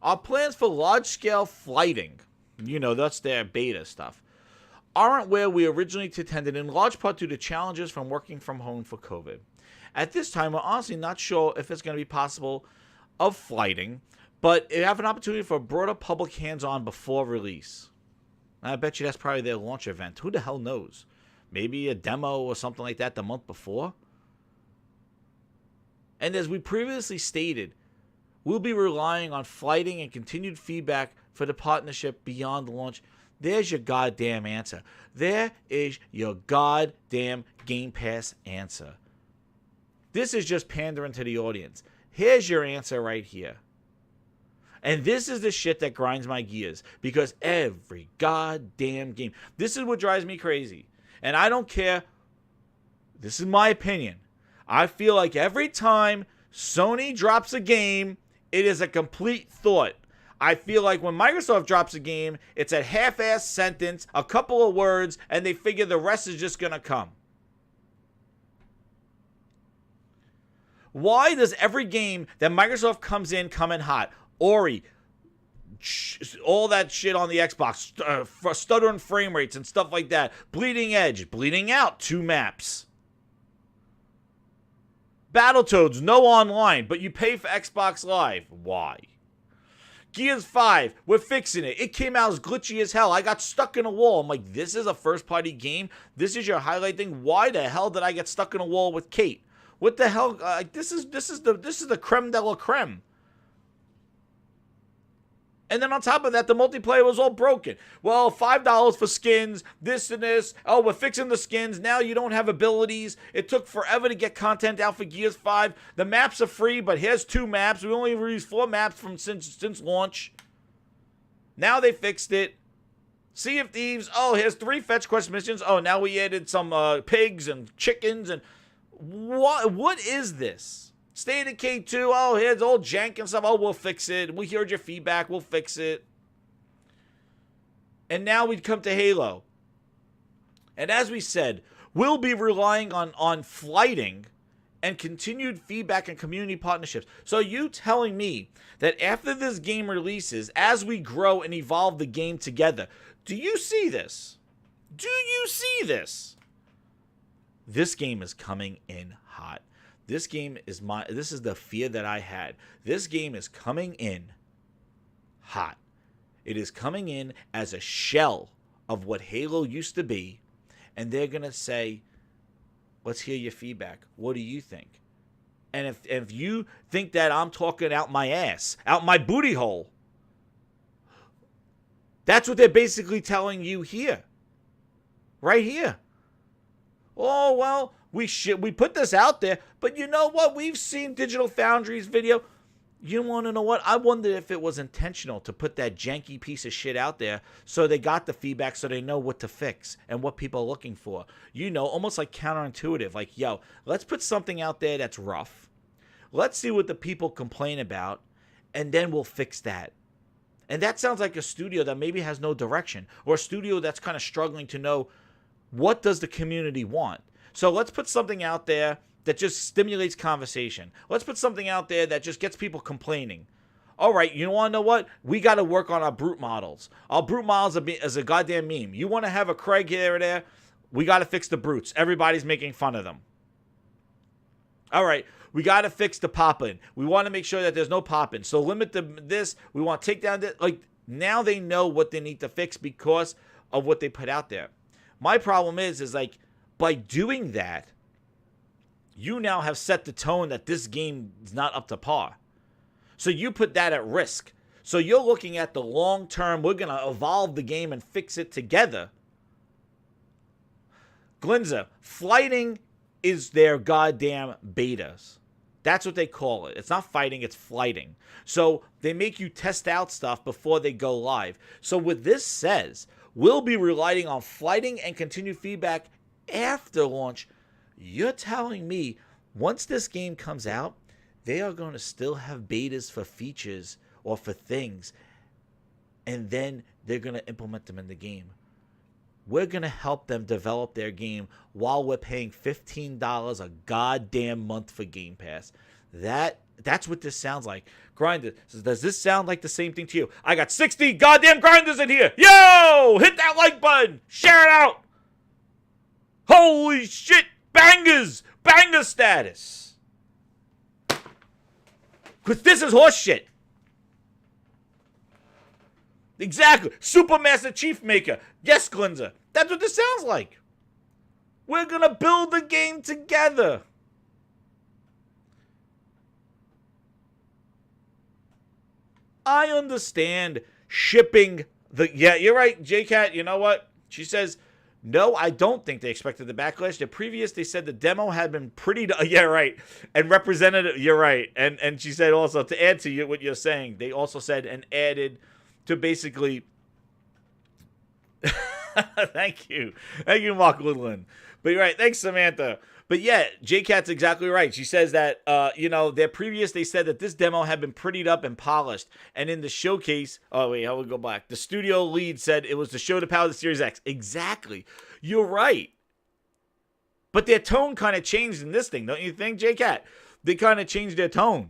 Our plans for large-scale flighting, that's their beta stuff, aren't where we originally intended, in large part due to challenges from working from home for COVID. At this time, we're honestly not sure if it's going to be possible of flighting, but they have an opportunity for a broader public hands-on before release. I bet you that's probably their launch event. Who the hell knows? Maybe a demo or something like that the month before? And as we previously stated, we'll be relying on flighting and continued feedback for the partnership beyond the launch. There's your goddamn answer. There is your goddamn Game Pass answer. This is just pandering to the audience. Here's your answer right here. And this is the shit that grinds my gears. Because every goddamn game. This is what drives me crazy. And I don't care. This is my opinion. I feel like every time Sony drops a game, it is a complete thought. I feel like when Microsoft drops a game, it's a half-assed sentence, a couple of words, and they figure the rest is just going to come. Why does every game that Microsoft comes in come in hot? Ori, all that shit on the Xbox, stuttering frame rates and stuff like that. Bleeding Edge, Bleeding Out, 2 maps. Battletoads, no online, but you pay for Xbox Live. Why? Gears 5, we're fixing it. It came out as glitchy as hell. I got stuck in a wall. I'm like, this is a first-party game? This is your highlight thing? Why the hell did I get stuck in a wall with Kate? What the hell? This is the creme de la creme. And then on top of that, the multiplayer was all broken. Well, $5 for skins, this and this. Oh, we're fixing the skins. Now you don't have abilities. It took forever to get content out for Gears 5. The maps are free, but here's 2 maps. We only released 4 maps since launch. Now they fixed it. Sea of Thieves. Oh, here's 3 fetch quest missions. Oh, now we added some pigs and chickens. And what is this? State of K2, oh, here's old jank and stuff. Oh, we'll fix it. We heard your feedback. We'll fix it. And now we'd come to Halo. And as we said, we'll be relying on flighting and continued feedback and community partnerships. So you telling me that after this game releases, as we grow and evolve the game together, do you see this? Do you see this? This game is coming in hot. This game is this is the fear that I had. This game is coming in hot. It is coming in as a shell of what Halo used to be, and they're going to say, let's hear your feedback. What do you think? And if you think that I'm talking out my ass, out my booty hole, that's what they're basically telling you here. Right here. Oh, well, we put this out there, but you know what? We've seen Digital Foundry's video. You want to know what? I wonder if it was intentional to put that janky piece of shit out there so they got the feedback so they know what to fix and what people are looking for. You know, almost like counterintuitive. Like, yo, let's put something out there that's rough. Let's see what the people complain about, and then we'll fix that. And that sounds like a studio that maybe has no direction, or a studio that's kind of struggling to know what does the community want. So let's put something out there that just stimulates conversation. Let's put something out there that just gets people complaining. All right, you want to know what? We got to work on our brute models. Our brute models is a goddamn meme. You want to have a Craig here or there? We got to fix the brutes. Everybody's making fun of them. All right, we got to fix the pop-in. We want to make sure that there's no pop-in. So limit this. We want to take down this. Like, now they know what they need to fix because of what they put out there. My problem is like, by doing that, you now have set the tone that this game is not up to par. So you put that at risk. So you're looking at the long term, we're going to evolve the game and fix it together. Glinza, flighting is their goddamn betas. That's what they call it. It's not fighting, it's flighting. So they make you test out stuff before they go live. So what this says, we'll be relying on flighting and continued feedback after launch. You're telling me once this game comes out, they are going to still have betas for features or for things, and then they're going to implement them in the game. We're going to help them develop their game while we're paying $15 a goddamn month for Game Pass. That's what this sounds like. Grinders, does this sound like the same thing to you? I got 60 goddamn grinders in here. Yo, hit that like button. Share it out. Holy shit. Bangers! Banger status! Because this is horse shit. Exactly. Supermaster Chief Maker. Yes, Glinza. That's what this sounds like. We're going to build the game together. I understand shipping the... Yeah, you're right, JCat. You know what? She says... No, I don't think they expected the backlash. They said the demo had been pretty... Yeah, right. And representative... You're right. And she said also, to add to you what you're saying, they also said and added to basically... Thank you. Thank you, Mark Woodland. But you're right. Thanks, Samantha. But yeah, J-Cat's exactly right. She says that, they said that this demo had been prettied up and polished. And in the showcase, I will go back. The studio lead said it was to show the power of the Series X. Exactly. You're right. But their tone kind of changed in this thing, don't you think, J-Cat? They kind of changed their tone.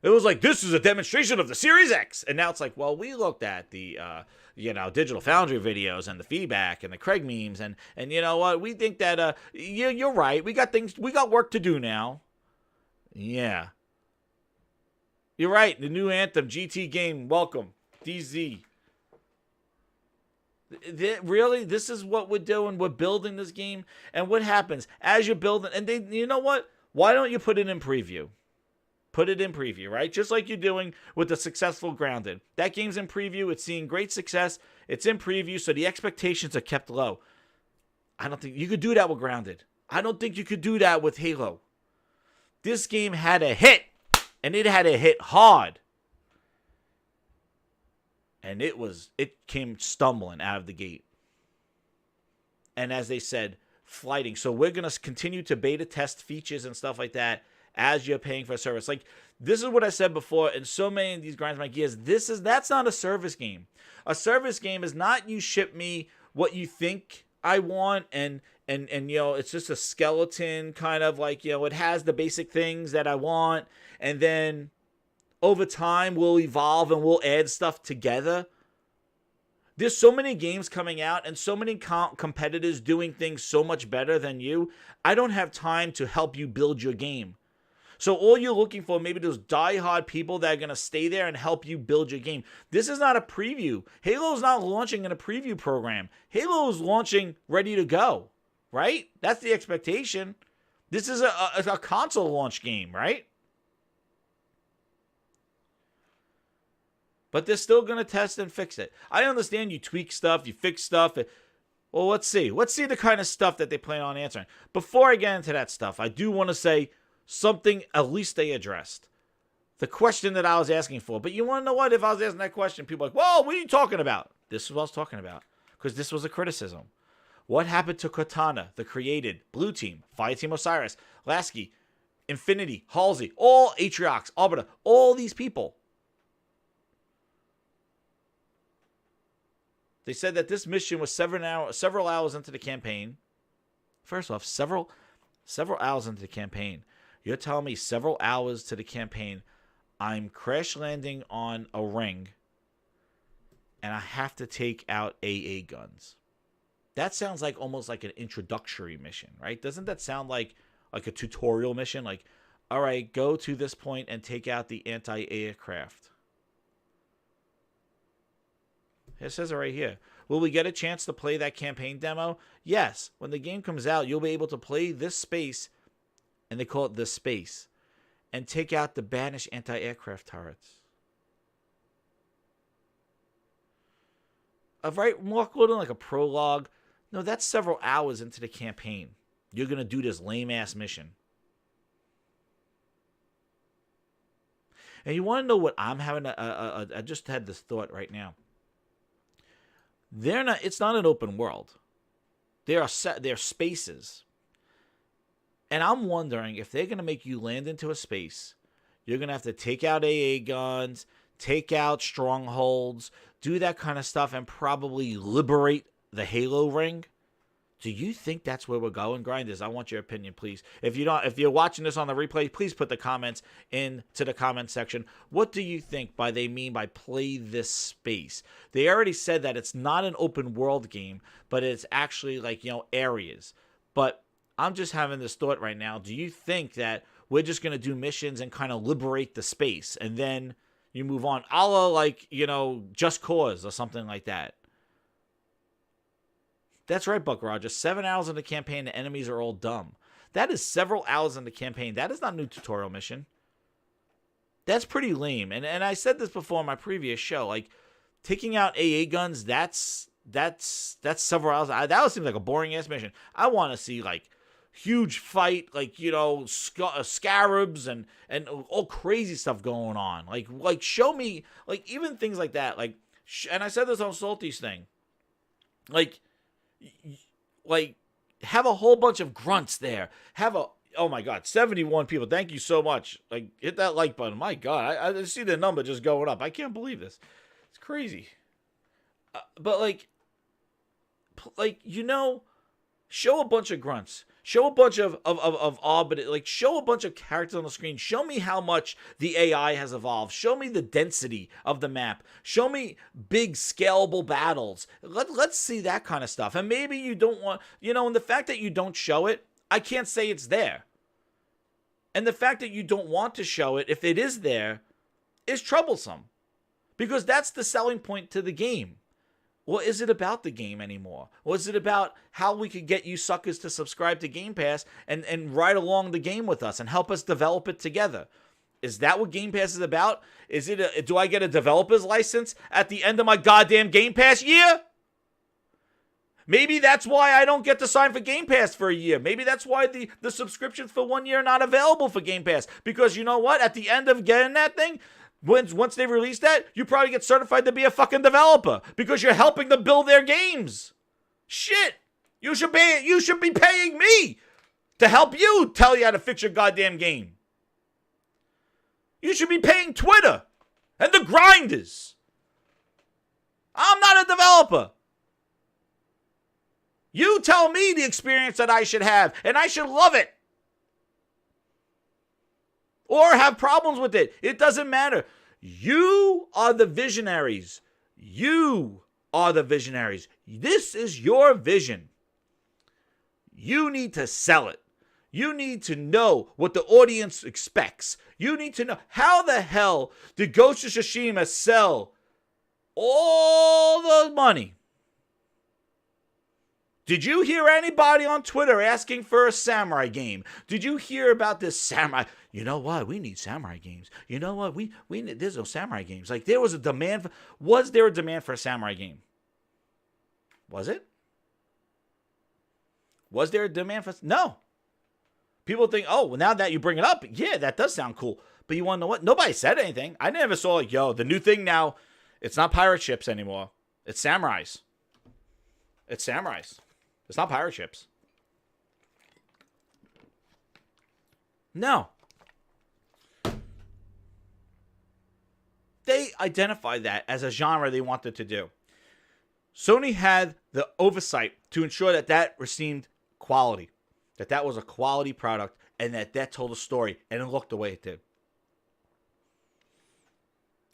It was like, this is a demonstration of the Series X. And now it's like, well, we looked at the, Digital Foundry videos and the feedback and the Craig memes. And you know what? We think that, you're right. We got work to do now. Yeah. You're right. The new Anthem GT game. Welcome. DZ. Really? This is what we're doing. We're building this game. And what happens as you're building? And you know what? Why don't you put it in preview? Put it in preview, right? Just like you're doing with the successful Grounded. That game's in preview. It's seeing great success. It's in preview, so the expectations are kept low. I don't think you could do that with Grounded. I don't think you could do that with Halo. This game had a hit, and it had a hit hard. And it came stumbling out of the gate. And as they said, flighting. So we're going to continue to beta test features and stuff like that as you're paying for a service. Like, this is what I said before, and so many of these grinds my gears, that's not a service game. A service game is not you ship me what you think I want, and it's just a skeleton kind of like, it has the basic things that I want, and then over time we'll evolve and we'll add stuff together. There's so many games coming out and so many competitors doing things so much better than you. I don't have time to help you build your game. So all you're looking for, maybe those diehard people that are going to stay there and help you build your game. This is not a preview. Halo's not launching in a preview program. Halo is launching ready to go, right? That's the expectation. This is a console launch game, right? But they're still going to test and fix it. I understand you tweak stuff, you fix stuff. Well, let's see. Let's see the kind of stuff that they plan on answering. Before I get into that stuff, I do want to say something at least they addressed. The question that I was asking for. But you want to know what? If I was asking that question, people are like, whoa, what are you talking about? This is what I was talking about. Because this was a criticism. What happened to Cortana, the Created, Blue Team, Fireteam Osiris, Lasky, Infinity, Halsey, all Atriox, Arbiter, all these people? They said that this mission was several hours into the campaign. First off, several hours into the campaign. You're telling me several hours to the campaign, I'm crash landing on a ring, and I have to take out AA guns. That sounds like almost like an introductory mission, right? Doesn't that sound like a tutorial mission? Like, all right, go to this point and take out the anti-aircraft. It says it right here. Will we get a chance to play that campaign demo? Yes. When the game comes out, you'll be able to play this space, and they call it the space, and take out the banished anti-aircraft turrets. Right, more than like a prologue. No, that's several hours into the campaign. You're going to do this lame-ass mission. And you want to know what I'm having I just had this thought right now. It's not an open world. They're spaces. And I'm wondering if they're going to make you land into a space, you're going to have to take out AA guns, take out strongholds, do that kind of stuff, and probably liberate the Halo ring. Do you think that's where we're going, Grinders? I want your opinion, please. If you're watching this on the replay, please put the comments into the comment section. What do you think they mean by play this space? They already said that it's not an open world game, but it's actually like, areas. But I'm just having this thought right now. Do you think that we're just going to do missions and kind of liberate the space and then you move on? A la Just Cause or something like that. That's right, Buck Rogers. 7 hours in the campaign, the enemies are all dumb. That is several hours in the campaign. That is not a new tutorial mission. That's pretty lame. And I said this before in my previous show. Like, taking out AA guns, that's several hours. That would seem like a boring-ass mission. I want to see, like, huge fight, like, scarabs and all crazy stuff going on. Like show me, like, even things like that. Like, and I said this on Salty's thing. Like, have a whole bunch of grunts there. Oh my God, 71 people. Thank you so much. Like, hit that like button. My God, I see the number just going up. I can't believe this. It's crazy. But show a bunch of grunts. Show a bunch of arbiter, like, show a bunch of characters on the screen. Show me how much the AI has evolved. Show me the density of the map. Show me big scalable battles. Let's see that kind of stuff. And maybe you don't want, and the fact that you don't show it, I can't say it's there. And the fact that you don't want to show it, if it is there, is troublesome. Because that's the selling point to the game. Well, is it about the game anymore? Or is it about how we could get you suckers to subscribe to Game Pass and ride along the game with us and help us develop it together? Is that what Game Pass is about? Do I get a developer's license at the end of my goddamn Game Pass year? Maybe that's why I don't get to sign for Game Pass for a year. Maybe that's why the subscriptions for 1 year are not available for Game Pass. Because you know what? At the end of getting that thing, once they release that, you probably get certified to be a fucking developer because you're helping them build their games. Shit. You should be paying me to help you tell you how to fix your goddamn game. You should be paying Twitter and the grinders. I'm not a developer. You tell me the experience that I should have, and I should love it. Or have problems with it. It doesn't matter. You are the visionaries. You are the visionaries. This is your vision. You need to sell it. You need to know what the audience expects. You need to know how the hell did Ghost of Tsushima sell all the money Did you hear anybody on Twitter asking for a samurai game? Did you hear about this samurai? You know what? We need samurai games. You know what? We need, there's no samurai games. Like, there was a demand for, was there a demand for a samurai game? Was it? Was there a demand for, no. People think, oh, well, now that you bring it up, yeah, that does sound cool. But you want to know what? Nobody said anything. I never saw, like, yo, the new thing now, it's not pirate ships anymore. It's samurais. It's samurais. It's not pirate ships. No. They identified that as a genre they wanted to do. Sony had the oversight to ensure that that received quality. That was a quality product and that told a story and it looked the way it did.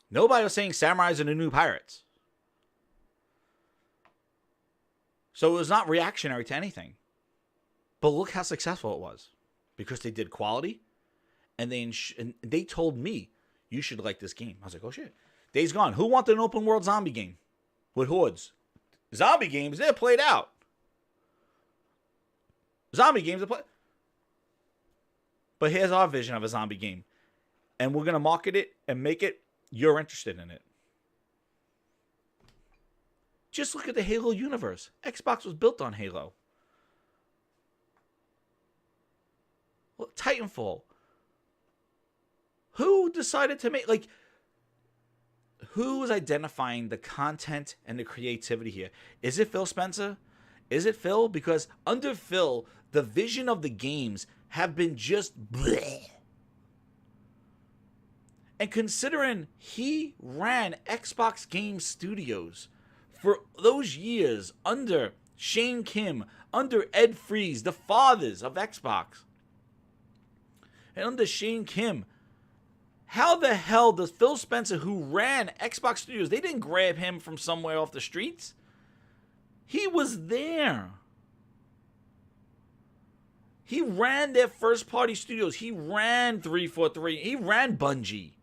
Nobody was saying samurais are the new pirates. So it was not reactionary to anything. But look how successful it was. Because they did quality. And they told me, you should like this game. I was like, oh shit. Days Gone. Who wanted an open world zombie game? With hordes. Zombie games, they're played out. Zombie games are played. But here's our vision of a zombie game. And we're going to market it and make it, you're interested in it. Just look at the Halo universe. Xbox was built on Halo. Well, Titanfall. Who decided to make, like, who was identifying the content and the creativity here? Is it Phil Spencer? Is it Phil? Because under Phil, the vision of the games have been just bleh. And considering he ran Xbox Game Studios for those years under Shane Kim, under Ed Freeze, the fathers of Xbox, and under Shane Kim, how the hell does Phil Spencer, who ran Xbox Studios, they didn't grab him from somewhere off the streets? He was there. He ran their first party studios. He ran 343. He ran Bungie.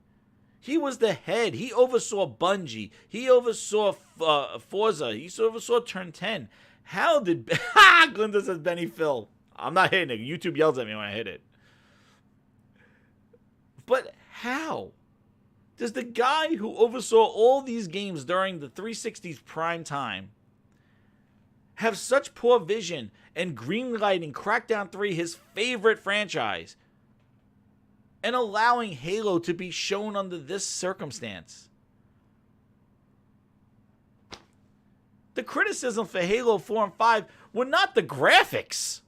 He was the head. He oversaw Bungie. He oversaw Forza. He oversaw Turn 10. How did... Glinda says Benny Phil. I'm not hitting it. YouTube yells at me when I hit it. But how does the guy who oversaw all these games during the 360's prime time have such poor vision and greenlighting Crackdown 3, his favorite franchise, and allowing Halo to be shown under this circumstance? The criticism for Halo 4 and 5 were not the graphics.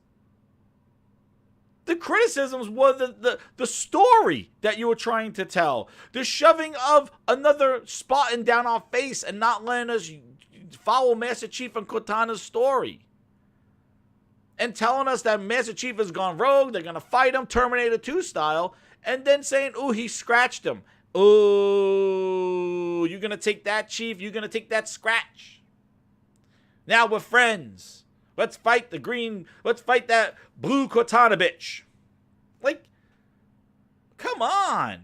The criticisms were the story that you were trying to tell. The shoving of another Spartan down our face and not letting us follow Master Chief and Cortana's story. And telling us that Master Chief has gone rogue, they're going to fight him, Terminator 2 style, and then saying, ooh, he scratched him. Ooh, you're going to take that, Chief? You're going to take that scratch? Now we're friends. Let's fight let's fight that blue Cortana bitch. Like, come on.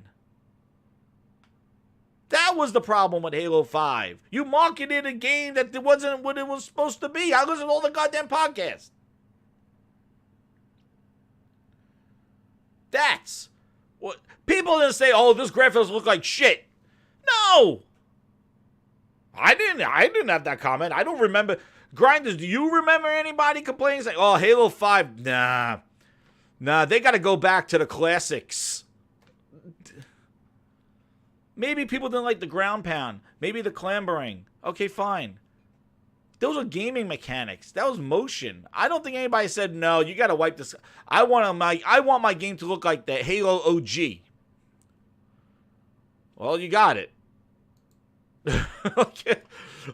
That was the problem with Halo 5. You marketed a game that wasn't what it was supposed to be. I listened to all the goddamn podcasts. That's what people didn't say, oh, this graphics look like shit. No. I didn't have that comment. I don't remember. Grinders, do you remember anybody complaining? Like, oh, Halo 5, nah, they got to go back to the classics. Maybe people didn't like the ground pound. Maybe the clambering. Okay, fine. Those are gaming mechanics. That was motion. I don't think anybody said, no, you got to wipe this. I want my game to look like the Halo OG. Well, you got it. Okay.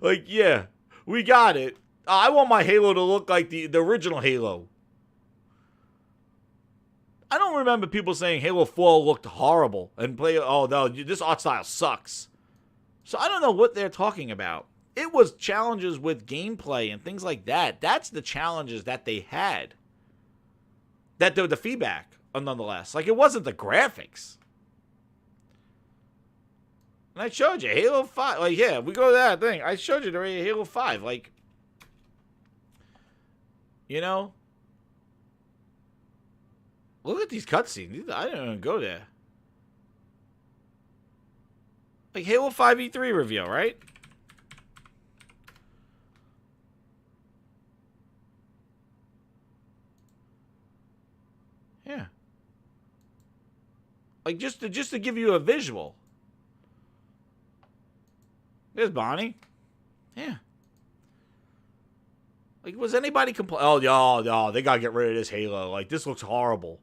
Like, yeah, we got it. I want my Halo to look like the original Halo. I don't remember people saying Halo 4 looked horrible and oh no, this art style sucks. So I don't know what they're talking about. It was challenges with gameplay and things like that. That's the challenges that they had. That the feedback, nonetheless. Like, it wasn't the graphics. And I showed you Halo 5. Like, yeah, we go to that thing. I showed you the Halo 5. Like, You know? Look at these cutscenes. I didn't even go there. Like Halo 5e3 review, right? Yeah. Like just to give you a visual. There's Bonnie. Yeah. Like, was anybody complain? Oh, no, they gotta get rid of this Halo. Like, this looks horrible.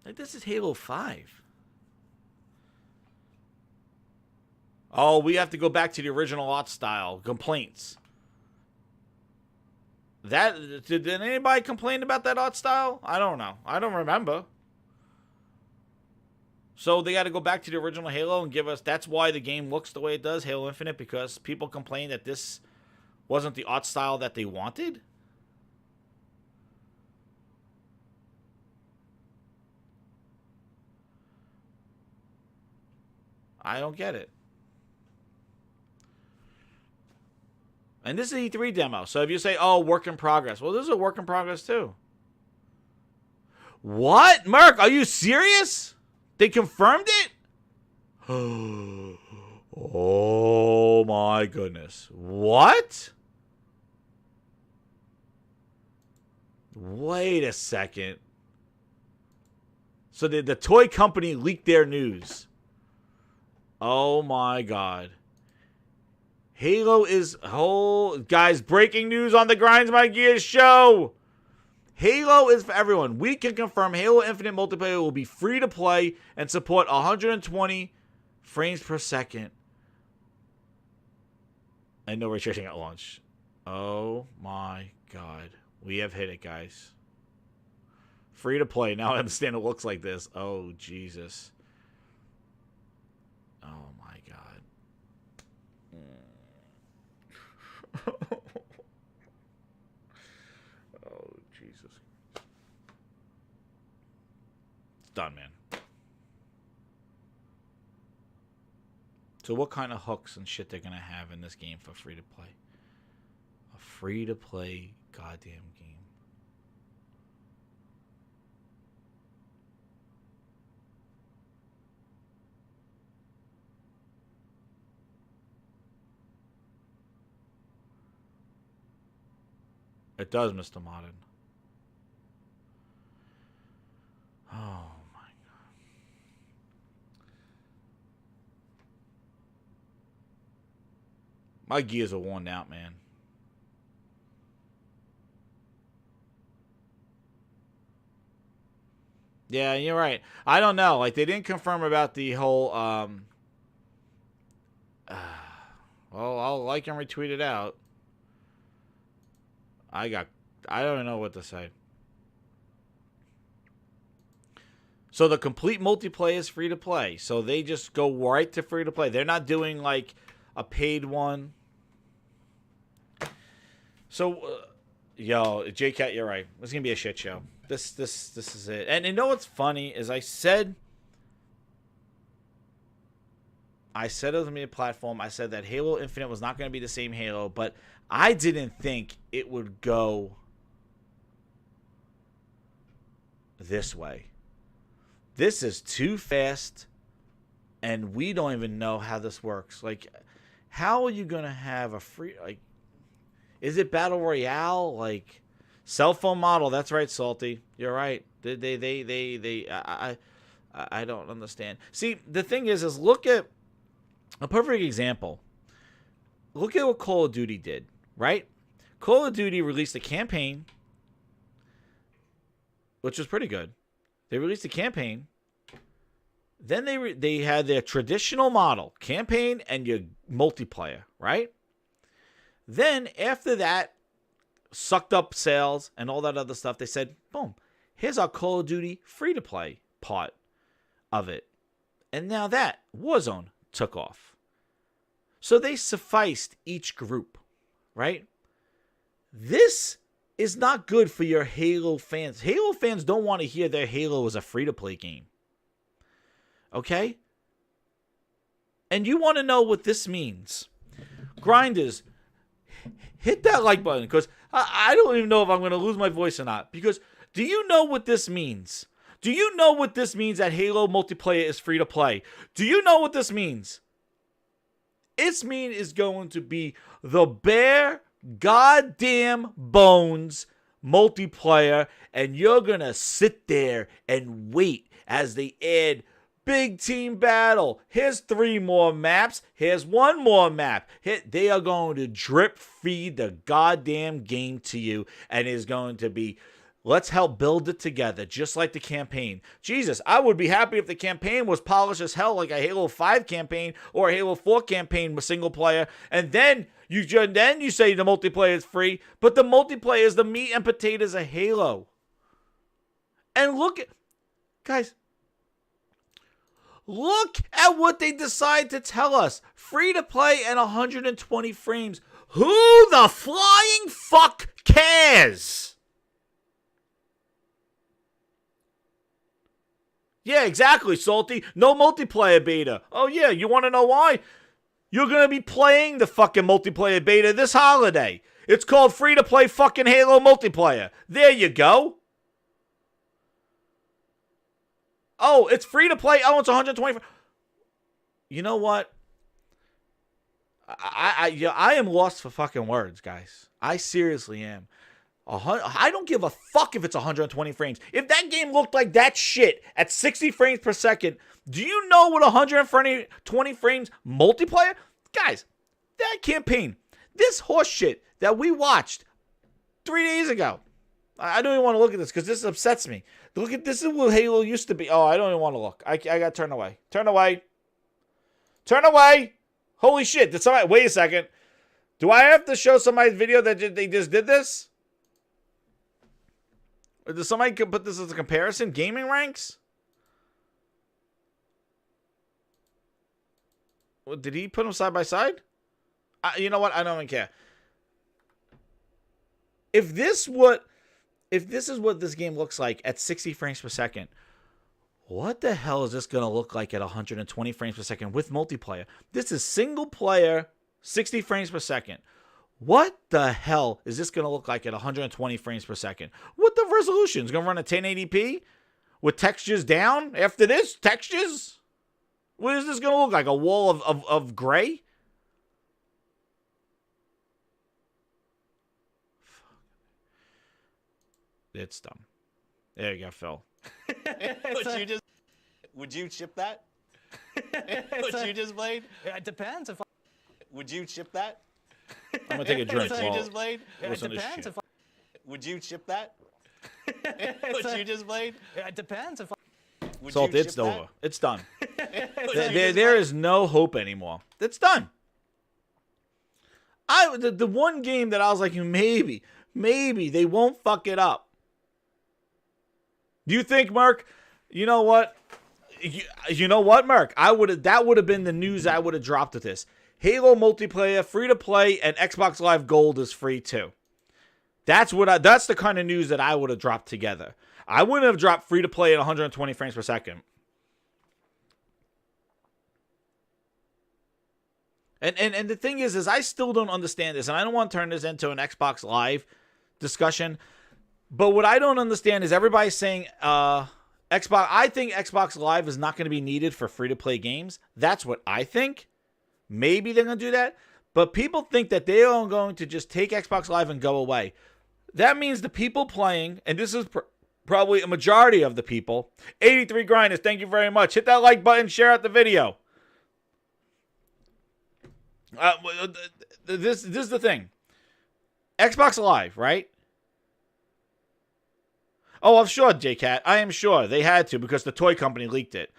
Like, this is Halo 5. Oh, we have to go back to the original art style. Complaints. Did anybody complain about that art style? I don't know. I don't remember. So they got to go back to the original Halo and give us... That's why the game looks the way it does, Halo Infinite, because people complain that this wasn't the art style that they wanted? I don't get it. And this is an E3 demo. So if you say, oh, work in progress. Well, this is a work in progress too. What? Merc, are you serious? They confirmed it? Oh my goodness. What? Wait a second. So the toy company leaked their news. Oh my god. Halo is... Oh, guys, breaking news on the Grinds My Gears show. Halo is for everyone. We can confirm Halo Infinite multiplayer will be free to play and support 120 frames per second. And no ray tracing at launch. Oh my god. We have hit it, guys. Free to play. Now I understand it looks like this. Oh, Jesus. Oh my god. Oh, Jesus. It's done, man. So what kind of hooks and shit they're going to have in this game for free to play? A free to play goddamn game. It does, Mr. Modern. Oh, my God. My gears are worn out, man. Yeah, you're right. I don't know. Like, they didn't confirm about the whole, well, I'll like and retweet it out. I don't know what to say. So the complete multiplayer is free to play. So they just go right to free to play. They're not doing like a paid one. So, yo, JCat, you're right. It's gonna be a shit show. This is it. And you know what's funny is I said it was gonna be a platform. I said that Halo Infinite was not gonna be the same Halo, but I didn't think it would go this way. This is too fast, and we don't even know how this works. Like, how are you gonna have a free, like, is it Battle Royale? Like, cell phone model? That's right, Salty. You're right. I don't understand. See, the thing is look at a perfect example. Look at what Call of Duty did, right? Call of Duty released a campaign, which was pretty good. They released a campaign. Then they had their traditional model, campaign and your multiplayer, right? Then after that, sucked up sales and all that other stuff, they said, boom, here's our Call of Duty free-to-play part of it. And now that Warzone took off. So they sufficed each group, right? This is not good for your Halo fans. Halo fans don't want to hear their Halo is a free-to-play game. Okay? And you want to know what this means. Grinders, hit that like button, because I don't even know if I'm going to lose my voice or not. Because do you know what this means? Do you know what this means that Halo multiplayer is free to play? Do you know what this means? Its mean is going to be the bare goddamn bones multiplayer, and you're going to sit there and wait as they add big team battle. Here's 3 more maps. Here's 1 more map. They are going to drip feed the goddamn game to you, and it's going to be, let's help build it together, just like the campaign. Jesus, I would be happy if the campaign was polished as hell, like a Halo 5 campaign or a Halo 4 campaign with single player, and then you say the multiplayer is free, but the multiplayer is the meat and potatoes of Halo. And guys, look at what they decide to tell us. Free to play and 120 frames. Who the flying fuck cares? Yeah, exactly, Salty. No multiplayer beta. Oh, yeah, you want to know why? You're going to be playing the fucking multiplayer beta this holiday. It's called free-to-play fucking Halo multiplayer. There you go. Oh, it's free-to-play. Oh, it's 120. You know what? I am lost for fucking words, guys. I seriously am. I don't give a fuck if it's 120 frames. If that game looked like that shit at 60 frames per second, do you know what 120 frames multiplayer? Guys, that campaign, this horse shit that we watched 3 days ago. I don't even want to look at this because this upsets me. Look at this is what Halo used to be. Oh, I don't even want to look. I got to turn away. Turn away. Turn away. Holy shit. Did somebody, wait a second. Do I have to show somebody's video that they just did this? Or does somebody put this as a comparison? Gaming ranks? What, did he put them side by side? You know what? I don't even care. If this is what this game looks like at 60 frames per second, what the hell is this going to look like at 120 frames per second with multiplayer? This is single player, 60 frames per second. What the hell is this going to look like at 120 frames per second? What the resolution? It's going to run at 1080p with textures down after this? Textures? What is this going to look like? A wall of gray? It's dumb. There you go, Phil. Would you chip that? What you just played? It depends if Would you chip that? I'm going to take a drink. What you just played? it depends if Would you chip that? What you just played? it depends if Would Salt, you it's chip that? over. It's done. What you there just is no hope anymore. It's done. The one game that I was like, maybe they won't fuck it up. Do you think, Merc? You know what? You know what, Merc? That would have been the news I would have dropped with this. Halo multiplayer, free to play, and Xbox Live Gold is free too. That's the kind of news that I would have dropped together. I wouldn't have dropped free to play at 120 frames per second. And the thing is I still don't understand this, and I don't want to turn this into an Xbox Live discussion. But what I don't understand is everybody's saying Xbox. I think Xbox Live is not going to be needed for free-to-play games. That's what I think. Maybe they're going to do that. But people think that they are going to just take Xbox Live and go away. That means the people playing, and this is probably a majority of the people. 83 Grinders, thank you very much. Hit that like button, share out the video. This is the thing. Xbox Live, right? Oh, I'm sure, JCat. I am sure they had to because the toy company leaked it.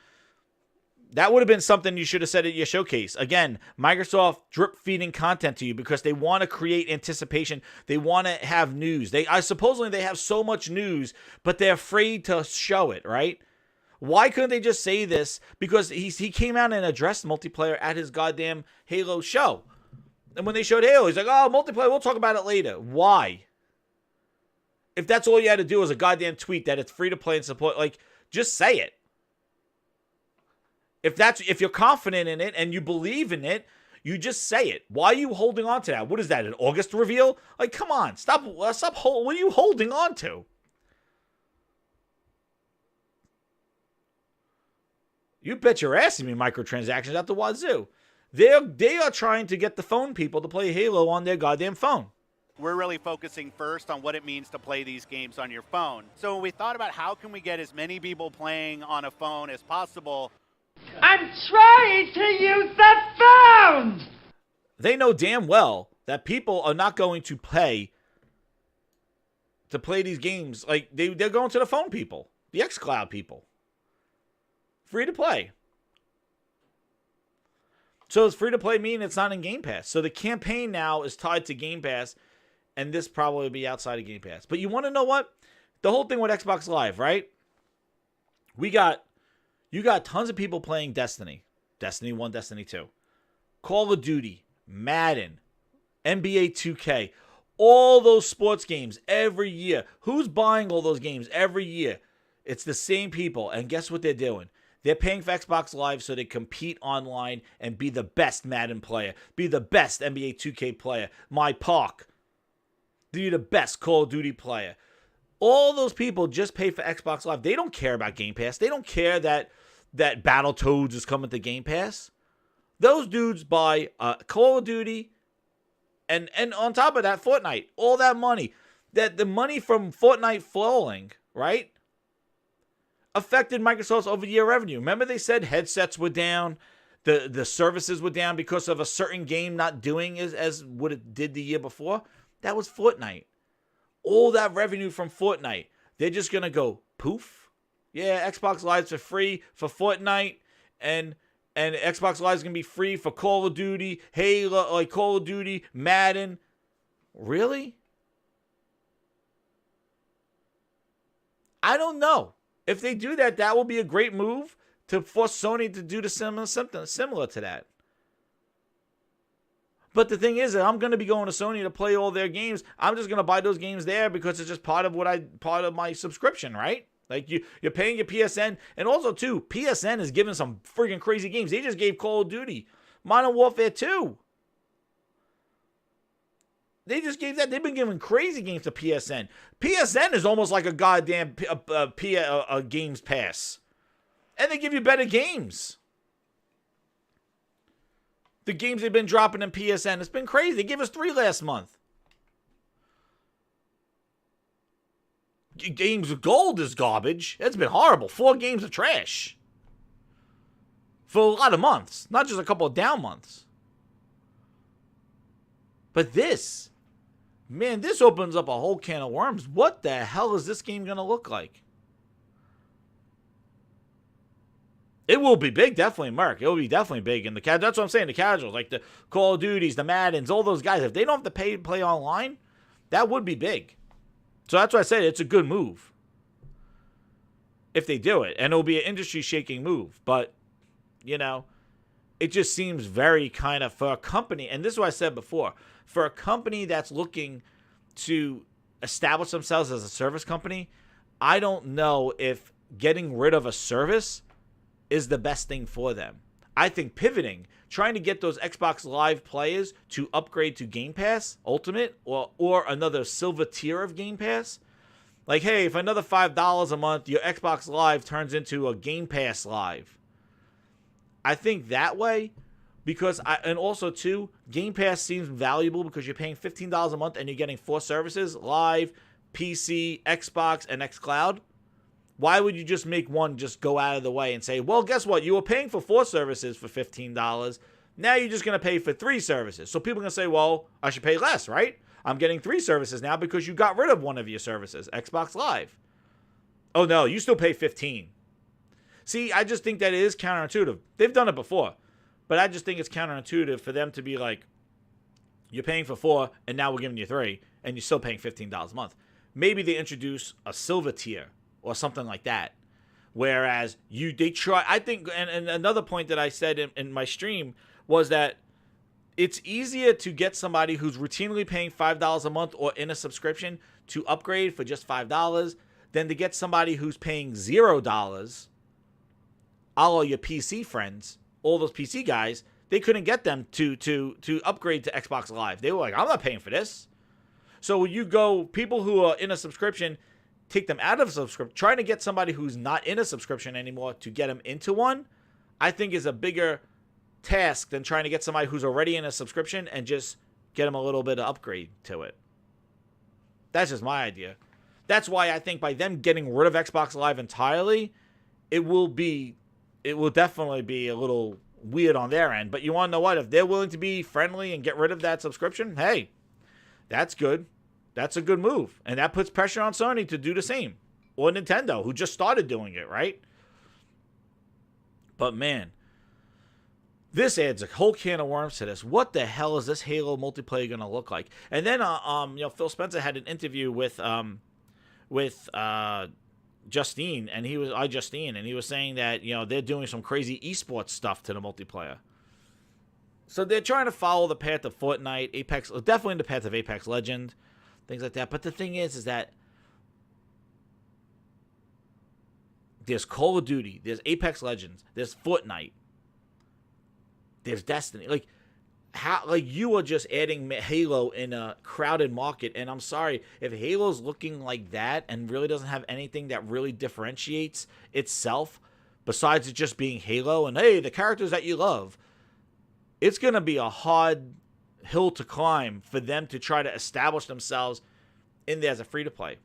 That would have been something you should have said at your showcase. Again, Microsoft drip feeding content to you because they want to create anticipation. They want to have news. Supposedly they have so much news, but they're afraid to show it, right? Why couldn't they just say this? Because he came out and addressed multiplayer at his goddamn Halo show. And when they showed Halo, he's like, oh, multiplayer, we'll talk about it later. Why? If that's all you had to do is a goddamn tweet that it's free to play and support, like, just say it. If you're confident in it and you believe in it, you just say it. Why are you holding on to that? What is that, an August reveal? Like, come on, stop. What are you holding on to? You bet your ass you mean microtransactions at the wazoo. They are trying to get the phone people to play Halo on their goddamn phone. We're really focusing first on what it means to play these games on your phone. So when we thought about how can we get as many people playing on a phone as possible, I'm trying to use the phone! They know damn well that people are not going to pay these games. Like, they're going to the phone people, the xCloud people. Free to play. So it's free to play mean it's not in Game Pass. So the campaign now is tied to Game Pass, and this probably will be outside of Game Pass. But you want to know what? The whole thing with Xbox Live, right? You got tons of people playing Destiny. Destiny 1, Destiny 2. Call of Duty, Madden, NBA 2K. All those sports games every year. Who's buying all those games every year? It's the same people. And guess what they're doing? They're paying for Xbox Live so they compete online and be the best Madden player. Be the best NBA 2K player. My Park. Be the best Call of Duty player. All those people just pay for Xbox Live. They don't care about Game Pass. They don't care that Battletoads is coming to Game Pass. Those dudes buy Call of Duty and on top of that, Fortnite. All that money. That the money from Fortnite falling, right, affected Microsoft's over-the-year revenue. Remember they said headsets were down, the services were down because of a certain game not doing as what it did the year before? That was Fortnite. All that revenue from Fortnite, they're just going to go poof. Yeah, Xbox Live's for free for Fortnite, and Xbox Live's going to be free for Call of Duty, Halo, like Call of Duty, Madden. Really? I don't know. If they do that, that will be a great move to force Sony to do something similar to that. But the thing is that I'm going to be going to Sony to play all their games. I'm just going to buy those games there because it's just part of my subscription, right? Like you're paying your PSN, and also too, PSN is giving some freaking crazy games. They just gave Call of Duty, Modern Warfare 2. They just gave that. They've been giving crazy games to PSN. PSN is almost like a goddamn games pass. And they give you better games. The games they've been dropping in PSN, it's been crazy. They gave us 3 last month. Games of Gold is garbage. It's been horrible. 4 games of trash. For a lot of months. Not just a couple of down months. But this... Man, this opens up a whole can of worms. What the hell is this game going to look like? It will be big, definitely, Mark. It will be definitely big in the casual. That's what I'm saying, the casuals, like the Call of Duties, the Maddens, all those guys. If they don't have to pay to play online, that would be big. So that's why I said it's a good move. If they do it. And it'll be an industry-shaking move. But, you know, it just seems very kind of, for a company, and this is what I said before, for a company that's looking to establish themselves as a service company, I don't know if getting rid of a service is the best thing for them. I think pivoting, trying to get those Xbox Live players to upgrade to Game Pass Ultimate or another silver tier of Game Pass. Like, hey, if another $5 a month, your Xbox Live turns into a Game Pass Live. I think that way, because and also too, Game Pass seems valuable because you're paying $15 a month and you're getting 4 services: Live, PC, Xbox, and xCloud. Why would you just make one just go out of the way and say, well, guess what? You were paying for 4 services for $15. Now you're just going to pay for 3 services. So people are going to say, well, I should pay less, right? I'm getting 3 services now because you got rid of one of your services, Xbox Live. Oh, no, you still pay $15. See, I just think that it is counterintuitive. They've done it before. But I just think it's counterintuitive for them to be like, you're paying for 4, and now we're giving you 3, and you're still paying $15 a month. Maybe they introduce a silver tier or something like that. Whereas they try, I think, and another point that I said in my stream was that it's easier to get somebody who's routinely paying $5 a month or in a subscription to upgrade for just $5 than to get somebody who's paying $0 a la your PC friends, all those PC guys, they couldn't get them to upgrade to Xbox Live. They were like, I'm not paying for this. So you go, people who are in a subscription, take them out of a subscription, trying to get somebody who's not in a subscription anymore to get them into one, I think is a bigger task than trying to get somebody who's already in a subscription and just get them a little bit of upgrade to it. That's just my idea. That's why I think by them getting rid of Xbox Live entirely, it will definitely be a little weird on their end. But you want to know what? If they're willing to be friendly and get rid of that subscription, hey, that's good. That's a good move. And that puts pressure on Sony to do the same. Or Nintendo, who just started doing it, right? But man, this adds a whole can of worms to this. What the hell is this Halo multiplayer going to look like? And then, Phil Spencer had an interview with Justine, and he was saying that, they're doing some crazy esports stuff to the multiplayer. So they're trying to follow the path of Fortnite, Apex, definitely the path of Apex Legend, things like that. But the thing is that there's Call of Duty, there's Apex Legends, there's Fortnite, there's Destiny. You are just adding Halo in a crowded market. And I'm sorry, if Halo's looking like that and really doesn't have anything that really differentiates itself, besides it just being Halo and, hey, the characters that you love, it's going to be a hard hill to climb for them to try to establish themselves in there as a free-to-play.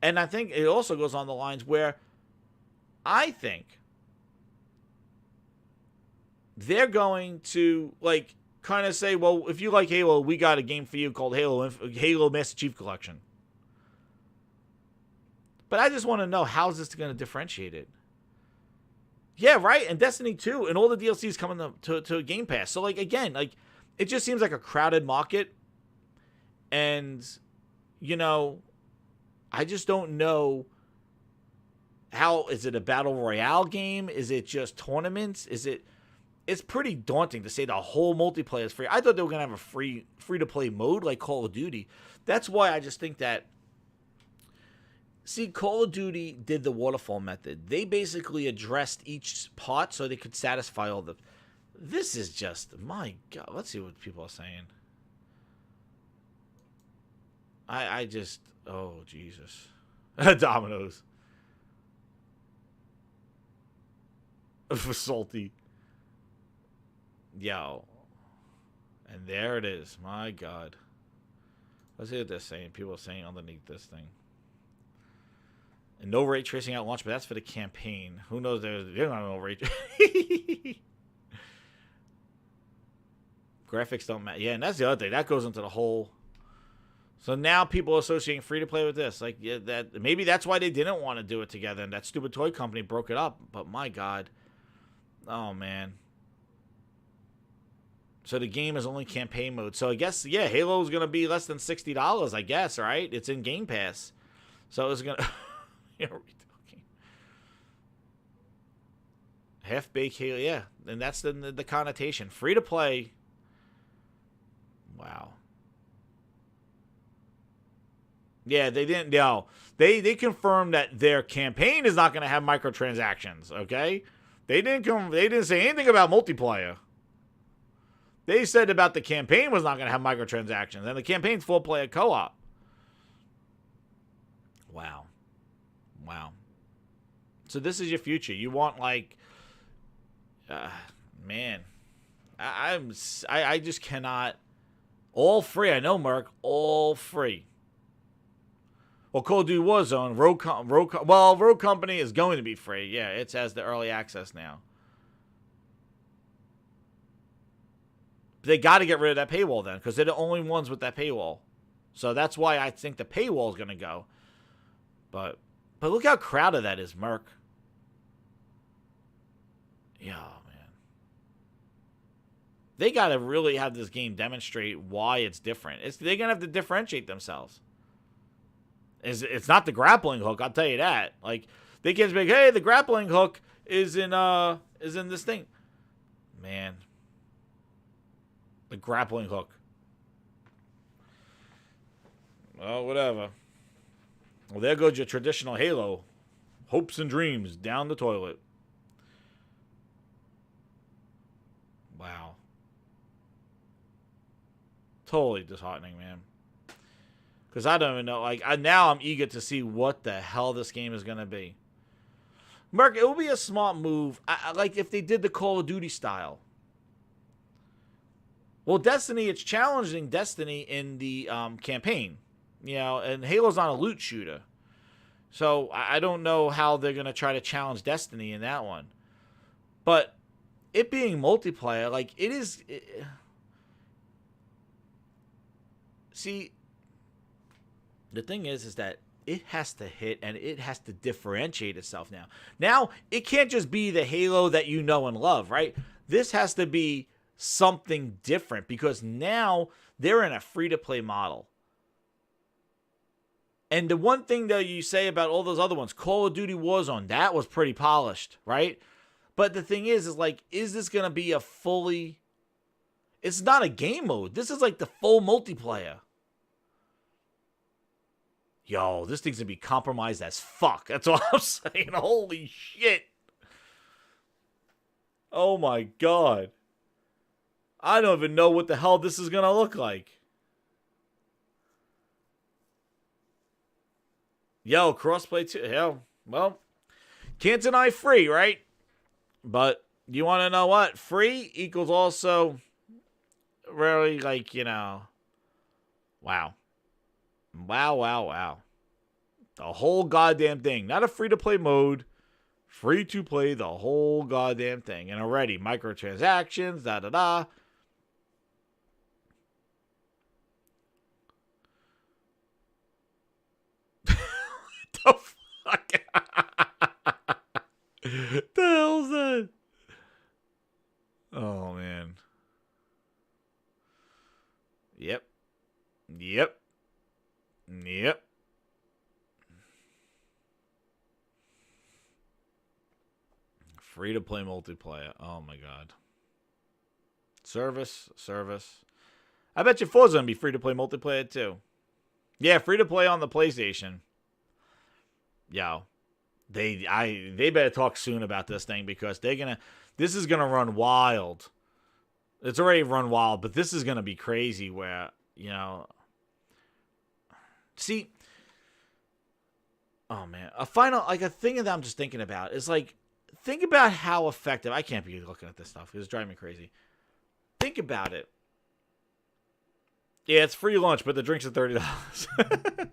And I think it also goes on the lines where I think they're going to, kind of say, well, if you like Halo, we got a game for you called Halo Master Chief Collection. But I just want to know, how is this going to differentiate it? Yeah, right? And Destiny 2 and all the DLCs coming to Game Pass. So, again, it just seems like a crowded market. And, I just don't know how, is it a battle royale game? Is it just tournaments? It's pretty daunting to say the whole multiplayer is free. I thought they were going to have a free-to-play mode like Call of Duty. That's why I just think that, see, Call of Duty did the waterfall method. They basically addressed each part so they could satisfy all the... This is just, my God. Let's see what people are saying. I just, oh, Jesus. Dominos. Salty. Yo. And there it is. My God. Let's see what they're saying. People are saying underneath this thing. And no ray tracing at launch, but that's for the campaign. Who knows? They're not no ray tracing. Graphics don't matter. Yeah, and that's the other thing. That goes into the whole... So now people are associating free-to-play with this. Maybe that's why they didn't want to do it together, and that stupid toy company broke it up. But my God. Oh, man. So the game is only campaign mode. So I guess, yeah, Halo is going to be less than $60, I guess, right? It's in Game Pass. So it's going to... Half-baked Halo, yeah. And that's the connotation. Free-to-play. Wow. Yeah, they didn't... No. They confirmed that their campaign is not going to have microtransactions, okay? They didn't say anything about multiplayer. They said about the campaign was not going to have microtransactions. And the campaign's full-player co-op. Wow. Wow. So this is your future. You want, man. I just cannot... All free. I know, Merc. All free. Well, Call of Duty Warzone, Rogue Company is going to be free. Yeah, it has the early access now. They got to get rid of that paywall then, because they're the only ones with that paywall. So that's why I think the paywall is going to go. But look how crowded that is, Merc. Yeah, man. They got to really have this game demonstrate why it's different. They're going to have to differentiate themselves. It's not the grappling hook, I'll tell you that. They can't be like, hey, the grappling hook is in this thing. Man. The grappling hook. Well, whatever. Well, there goes your traditional Halo. Hopes and dreams down the toilet. Wow. Totally disheartening, man. Because I don't even know. Like, now I'm eager to see what the hell this game is going to be. Merc, it would be a smart move. Like, if they did the Call of Duty style. Well, Destiny, it's challenging Destiny in the campaign. You know, and Halo's not a loot shooter. So, I don't know how they're going to try to challenge Destiny in that one. But it being multiplayer, like, it is... See, the thing is that it has to hit and it has to differentiate itself now. Now, it can't just be the Halo that you know and love, right? This has to be something different because now they're in a free-to-play model. And the one thing that you say about all those other ones, Call of Duty Warzone, that was pretty polished, right? But the thing is like, is this going to be a fully... It's not a game mode. This is like the full multiplayer. Yo, this thing's going to be compromised as fuck. That's all I'm saying. Holy shit. Oh my god. I don't even know what the hell this is going to look like. Yo, crossplay too. Hell, well, can't deny free, right? But you want to know what? Free equals also really, like, you know, wow. Wow. The whole goddamn thing. Not a free-to-play mode. Free to play the whole goddamn thing. And already, microtransactions, da-da-da. What the fuck? The hell's that? Oh, man. Yep. Free to play multiplayer. Oh my god. Service. I bet you 4's gonna be free to play multiplayer too. Yeah, free to play on the PlayStation. Yo. They better talk soon about this thing because this is gonna run wild. It's already run wild, but this is gonna be crazy where, you know. See, oh man, a thing that I'm just thinking about is like, think about how effective. I can't be looking at this stuff because it's driving me crazy. Think about it. Yeah, it's free lunch, but the drinks are $30.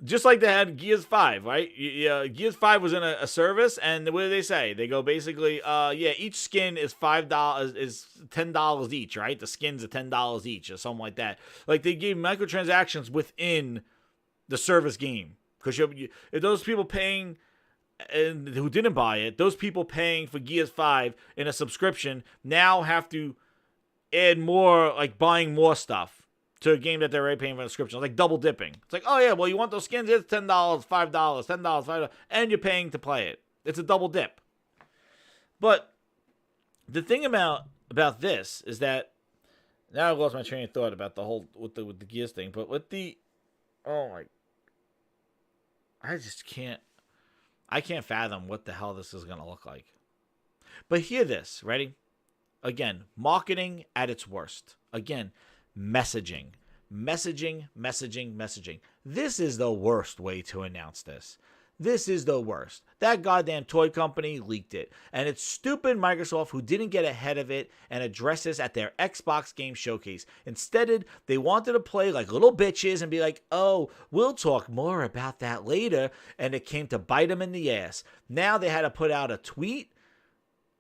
Just like they had Gears 5, right? Yeah, Gears 5 was in a service, and what do they say? They go basically, each skin is $5, is $10 each, right? The skins are $10 each, or something like that. Like, they gave microtransactions within the service game. Because if those people paying, and who didn't buy it, those people paying for Gears 5 in a subscription now have to add more, like buying more stuff to a game that they're already paying for a subscription. It's like double dipping. It's like, oh yeah, well, you want those skins? It's $10, $5, $10, $5, and you're paying to play it. It's a double dip. But the thing about this is that now I've lost my train of thought about the whole with the Gears thing. But with the, oh my, I just can't. I can't fathom what the hell this is gonna look like. But hear this, ready? Again, marketing at its worst. Again, messaging. This is the worst way to announce this. This is the worst. That goddamn toy company leaked it. And it's stupid Microsoft who didn't get ahead of it and address this at their Xbox Game Showcase. Instead, they wanted to play like little bitches and be like, oh, we'll talk more about that later. And it came to bite them in the ass. Now they had to put out a tweet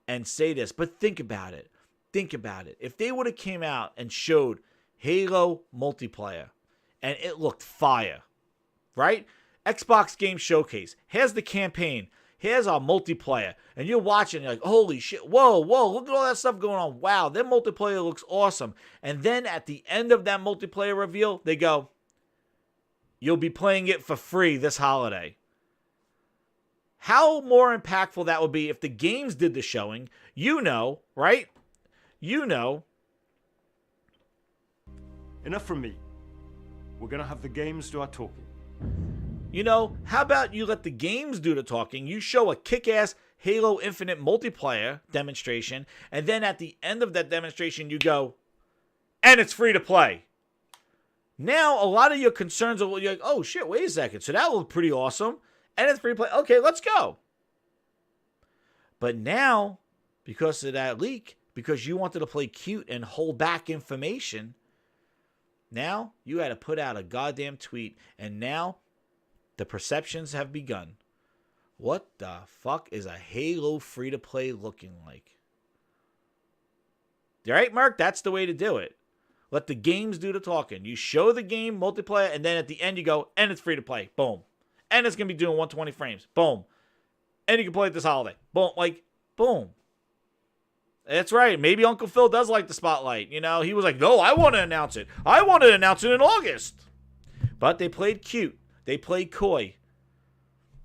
and say this. But think about it. If they would have came out and showed Halo multiplayer and it looked fire, right? Xbox Game Showcase. Here's the campaign. Here's our multiplayer. And you're watching, you're like, holy shit. Whoa, look at all that stuff going on. Wow, their multiplayer looks awesome. And then at the end of that multiplayer reveal, they go, you'll be playing it for free this holiday. How more impactful that would be if the games did the showing. You know, right? You know. Enough from me. We're gonna have the games do our talking. You know, how about you let the games do the talking? You show a kick-ass Halo Infinite multiplayer demonstration, and then at the end of that demonstration, you go, and it's free to play. Now, a lot of your concerns are, you're like, oh shit, wait a second. So that looked pretty awesome. And it's free to play. Okay, let's go. But now, because of that leak, because you wanted to play cute and hold back information, now you had to put out a goddamn tweet. And now the perceptions have begun. What the fuck is a Halo free to play looking like? All right, Mark? That's the way to do it. Let the games do the talking. You show the game, multiplayer, and then at the end you go, and it's free to play. Boom. And it's going to be doing 120 frames. Boom. And you can play it this holiday. Boom. Like, boom. That's right. Maybe Uncle Phil does like the spotlight. You know, he was like, no, I want to announce it. I want to announce it in August. But they played cute. They played coy.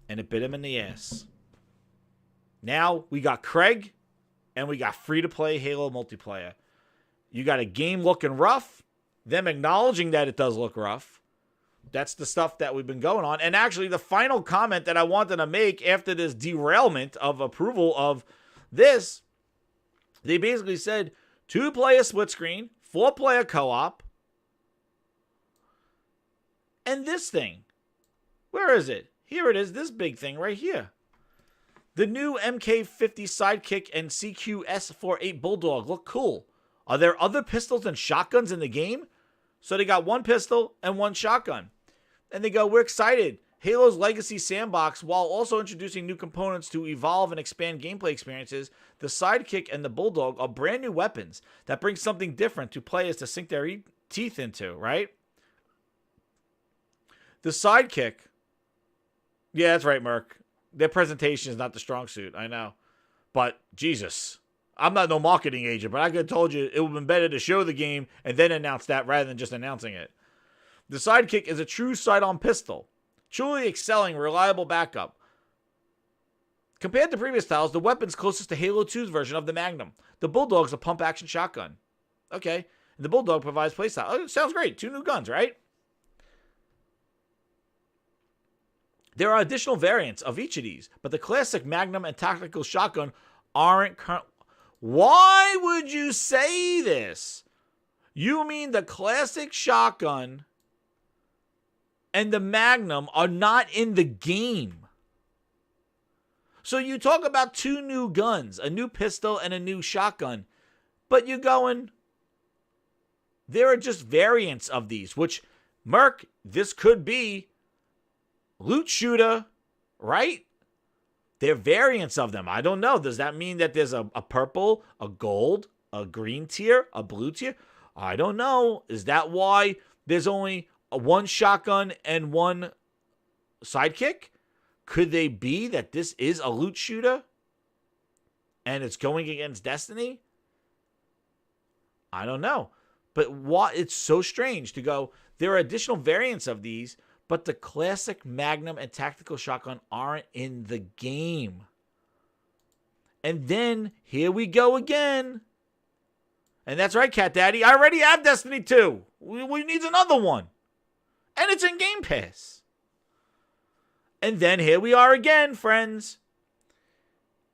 And it bit him in the ass. Now we got Craig, and we got free-to-play Halo multiplayer. You got a game looking rough, them acknowledging that it does look rough. That's the stuff that we've been going on. And actually, the final comment that I wanted to make after this derailment of approval of this, they basically said 2-player split screen, 4-player co-op, and this thing. Where is it? Here it is, this big thing right here. The new MK50 Sidekick and CQS48 Bulldog look cool. Are there other pistols and shotguns in the game? So they got one pistol and one shotgun. And they go, we're excited. Halo's Legacy Sandbox, while also introducing new components to evolve and expand gameplay experiences, the Sidekick and the Bulldog are brand new weapons that bring something different to players to sink their teeth into, right? The Sidekick. Yeah, that's right, Merc. Their presentation is not the strong suit, I know. But, Jesus. I'm not no marketing agent, but I could have told you it would have been better to show the game and then announce that rather than just announcing it. The Sidekick is a true sight-on pistol, truly excelling reliable backup. Compared to previous styles, the weapon's closest to Halo 2's version of the Magnum. The Bulldog's a pump-action shotgun. Okay, and the Bulldog provides playstyle. Oh, sounds great. 2 new guns, right? There are additional variants of each of these, but the classic Magnum and tactical shotgun aren't current. Why would you say this? You mean the classic shotgun and the Magnum are not in the game? So you talk about 2 new guns, a new pistol and a new shotgun, but you're going, there are just variants of these, which, Merc, this could be loot shooter, right? They're variants of them. I don't know. Does that mean that there's a purple, a gold, a green tier, a blue tier? I don't know. Is that why there's only one shotgun and one sidekick? Could they be that this is a loot shooter and it's going against Destiny? I don't know. But what? It's so strange to go, there are additional variants of these, but the classic Magnum and tactical shotgun aren't in the game. And then, here we go again. And that's right, Cat Daddy. I already have Destiny 2. We need another one. And it's in Game Pass. And then here we are again, friends.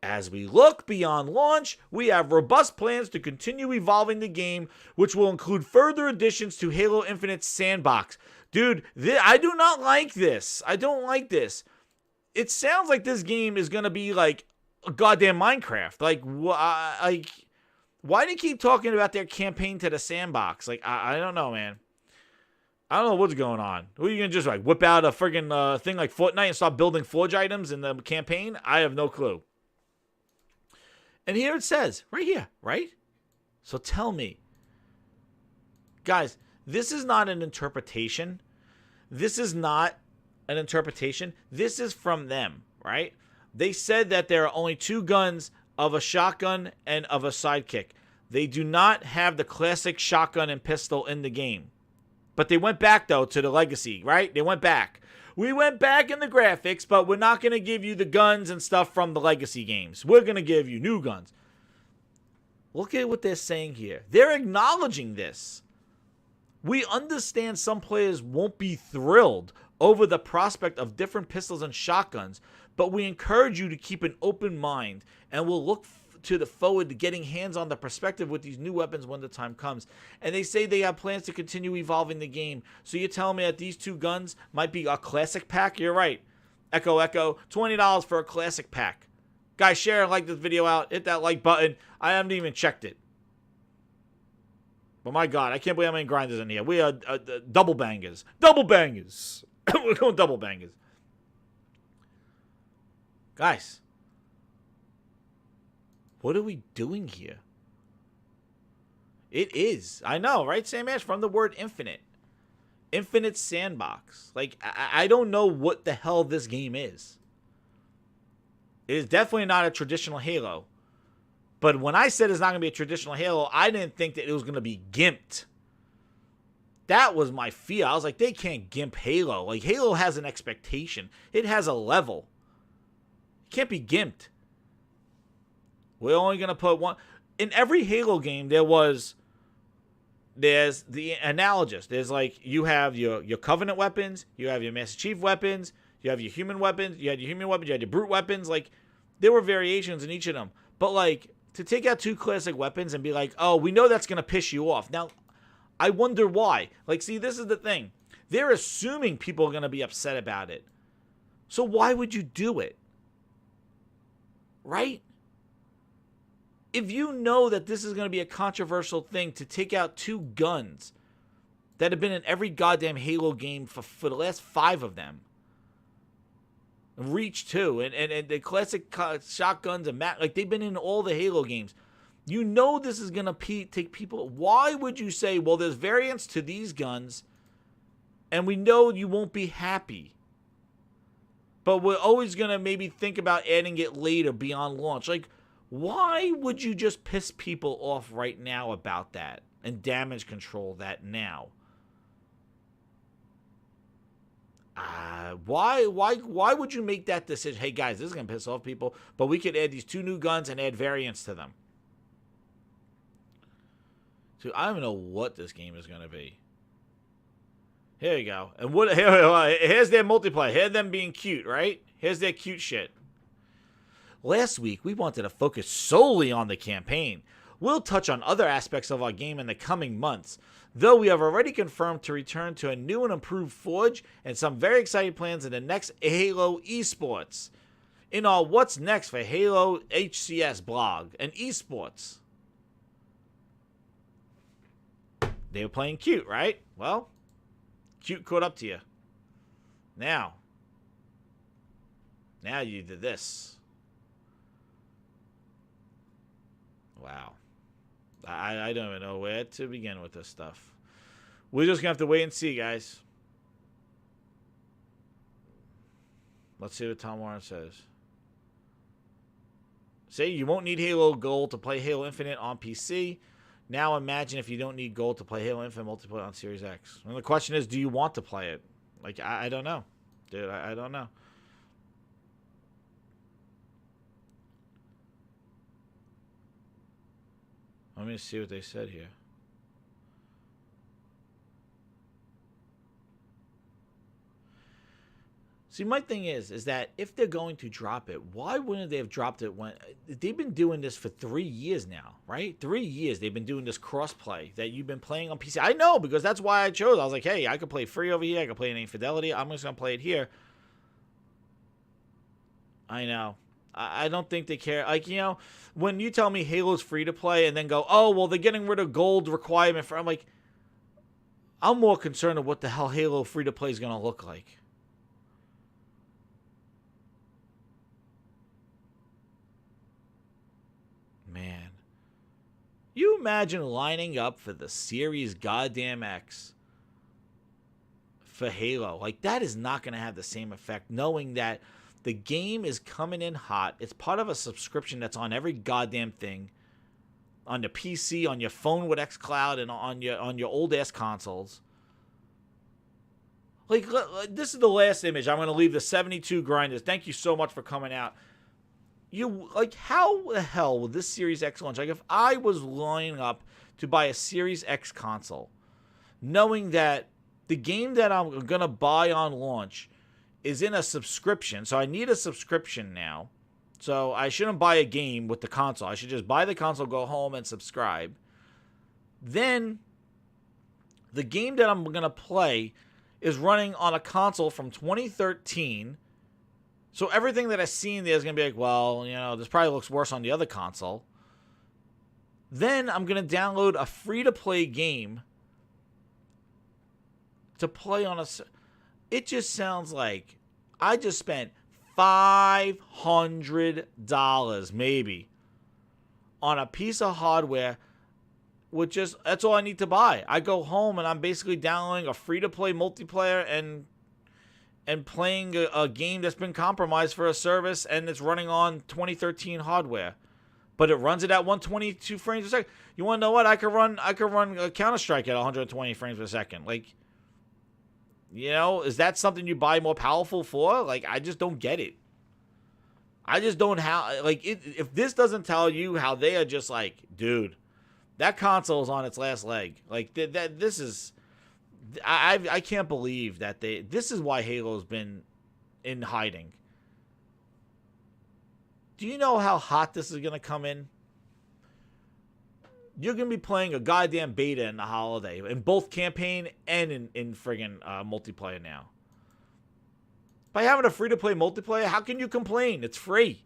As we look beyond launch, we have robust plans to continue evolving the game, which will include further additions to Halo Infinite's sandbox. Dude, I do not like this. I don't like this. It sounds like this game is going to be like a goddamn Minecraft. Like, why do you keep talking about their campaign to the sandbox? Like, I don't know, man. I don't know what's going on. Are you going to just like whip out a friggin' thing like Fortnite and start building forge items in the campaign? I have no clue. And here it says, right here, right? So tell me. Guys, this is not an interpretation. This is not an interpretation. This is from them, right? They said that there are only 2 guns of a shotgun and of a sidekick. They do not have the classic shotgun and pistol in the game. But they went back, though, to the legacy, right? They went back. We went back in the graphics, but we're not going to give you the guns and stuff from the legacy games. We're going to give you new guns. Look at what they're saying here. They're acknowledging this. We understand some players won't be thrilled over the prospect of different pistols and shotguns, But we encourage you to keep an open mind, and we'll look to the forward to getting hands on the perspective with these new weapons when the time comes. And they say they have plans to continue evolving the game. So you're telling me that these 2 guns might be a classic pack? You're right. Echo, echo. $20 for a classic pack. Guys, share and like this video out. Hit that like button. I haven't even checked it. But my God, I can't believe how many grinders in here. We are double bangers. Double bangers. We're going double bangers. Guys, what are we doing here? It is. I know, right, Sam Ash? From the word infinite. Infinite sandbox. Like, I don't know what the hell this game is. It is definitely not a traditional Halo. But when I said it's not going to be a traditional Halo, I didn't think that it was going to be gimped. That was my fear. I was like, they can't gimp Halo. Like, Halo has an expectation. It has a level. It can't be gimped. We're only going to put one. In every Halo game, there's the analogous. There's like, you have your Covenant weapons, you have your Master Chief weapons, you have your human weapons, you had your brute weapons. Like, there were variations in each of them. But like, to take out 2 classic weapons and be like, oh, we know that's going to piss you off. Now, I wonder why. Like, see, this is the thing. They're assuming people are going to be upset about it. So why would you do it? Right? If you know that this is going to be a controversial thing to take out 2 guns that have been in every goddamn Halo game for the last 5 of them, Reach too, and the classic shotguns and like they've been in all the Halo games. You know this is going to take people. Why would you say, well, there's variants to these guns, and we know you won't be happy, but we're always going to maybe think about adding it later beyond launch? Like, why would you just piss people off right now about that and damage control that now? Why would you make that decision? Hey guys, this is gonna piss off people, but we could add these 2 new guns and add variants to them. So I don't know what this game is gonna be. Here you go. And here's their multiplayer. Here's them being cute, right? Here's their cute shit. Last week, we wanted to focus solely on the campaign. We'll touch on other aspects of our game in the coming months, though we have already confirmed to return to a new and improved Forge and some very exciting plans in the next Halo esports. In our What's Next for Halo HCS blog and esports. They were playing cute, right? Well, cute caught up to you. Now you did this. Wow. I don't even know where to begin with this stuff. We're just going to have to wait and see, guys. Let's see what Tom Warren says. Say you won't need Halo Gold to play Halo Infinite on PC. Now imagine if you don't need Gold to play Halo Infinite multiplayer on Series X. And the question is, do you want to play it? Like, I don't know. Dude, I don't know. Let me see what they said here. See, my thing is that if they're going to drop it, why wouldn't they have dropped it when they've been doing this for 3 years now, right? 3 years they've been doing this crossplay that you've been playing on PC. I know, because that's why I chose. I was like, hey, I could play free over here. I could play in Infidelity. I'm just gonna play it here. I know. I don't think they care. Like, you know, when you tell me Halo's free to play and then go, oh, well, they're getting rid of gold requirement for, I'm like, I'm more concerned of what the hell Halo free to play is going to look like. Man. You imagine lining up for the Series goddamn X for Halo. Like, that is not going to have the same effect, knowing that the game is coming in hot. It's part of a subscription that's on every goddamn thing. On your PC, on your phone with xCloud, and on your old ass consoles. Like, this is the last image. I'm going to leave the 72 grinders. Thank you so much for coming out. Like, how the hell would this Series X launch? Like, if I was lining up to buy a Series X console, knowing that the game that I'm going to buy on launch is in a subscription. So I need a subscription now. So I shouldn't buy a game with the console. I should just buy the console, go home, and subscribe. Then the game that I'm going to play is running on a console from 2013. So everything that I've seen there is going to be like, well, you know, this probably looks worse on the other console. Then I'm going to download a free-to-play game to play on a... It just sounds like I just spent $500 maybe on a piece of hardware with just... That's all I need to buy. I go home and I'm basically downloading a free-to-play multiplayer and playing a game that's been compromised for a service, and it's running on 2013 hardware. But it runs it at 122 frames per second. You want to know what? I could run Counter-Strike at 120 frames per second. Like, you know, is that something you buy more powerful for? Like, I just don't get it. I just don't if this doesn't tell you how they are just like, dude, that console is on its last leg. Like, this is, I can't believe that this is why Halo's been in hiding. Do you know how hot this is going to come in? You're going to be playing a goddamn beta in the holiday, in both campaign and in friggin' multiplayer now. By having a free-to-play multiplayer, how can you complain? It's free.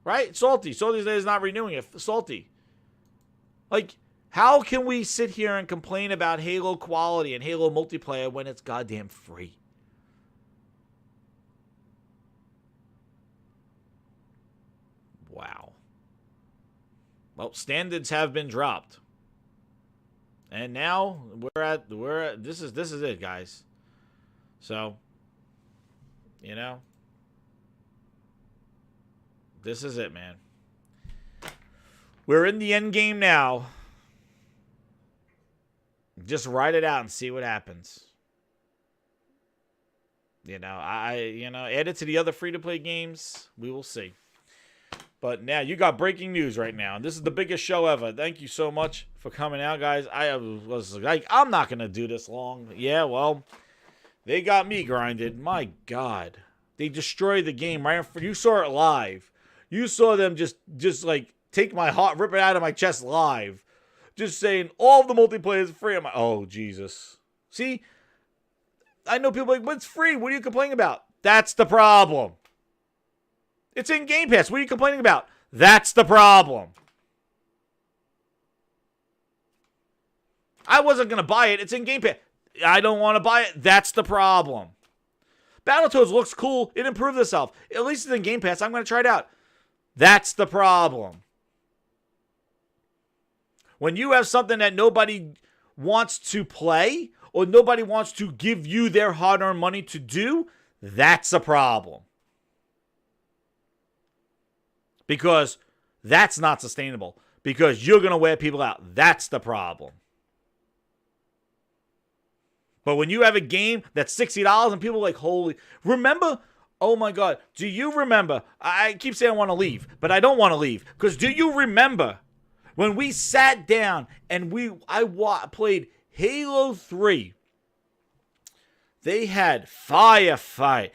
Right? Salty. Salty is not renewing it. Salty. Like, how can we sit here and complain about Halo quality and Halo multiplayer when it's goddamn free? Wow. Well, standards have been dropped. And now this is it, guys. So, you know, this is it, man. We're in the end game now. Just ride it out and see what happens. You know, add it to the other free-to-play games. We will see. But now you got breaking news right now. And this is the biggest show ever. Thank you so much for coming out, guys. I was like, I'm not going to do this long. Yeah, well, they got me grinded. My God. They destroyed the game right in front. You saw it live. You saw them just like take my heart, rip it out of my chest live. Just saying all of the multiplayer is free. I'm like, oh, Jesus. See? I know people are like, but it's free. What are you complaining about? That's the problem. It's in Game Pass. What are you complaining about? That's the problem. I wasn't going to buy it. It's in Game Pass. I don't want to buy it. That's the problem. Battletoads looks cool. It improved itself. At least it's in Game Pass. I'm going to try it out. That's the problem. When you have something that nobody wants to play or nobody wants to give you their hard-earned money to do, that's a problem. Because that's not sustainable. Because you're going to wear people out. That's the problem. But when you have a game that's $60 and people are like, holy... Remember... Oh my God. Do you remember? I keep saying I want to leave, but I don't want to leave. Because do you remember when we sat down and I played Halo 3? They had Firefight.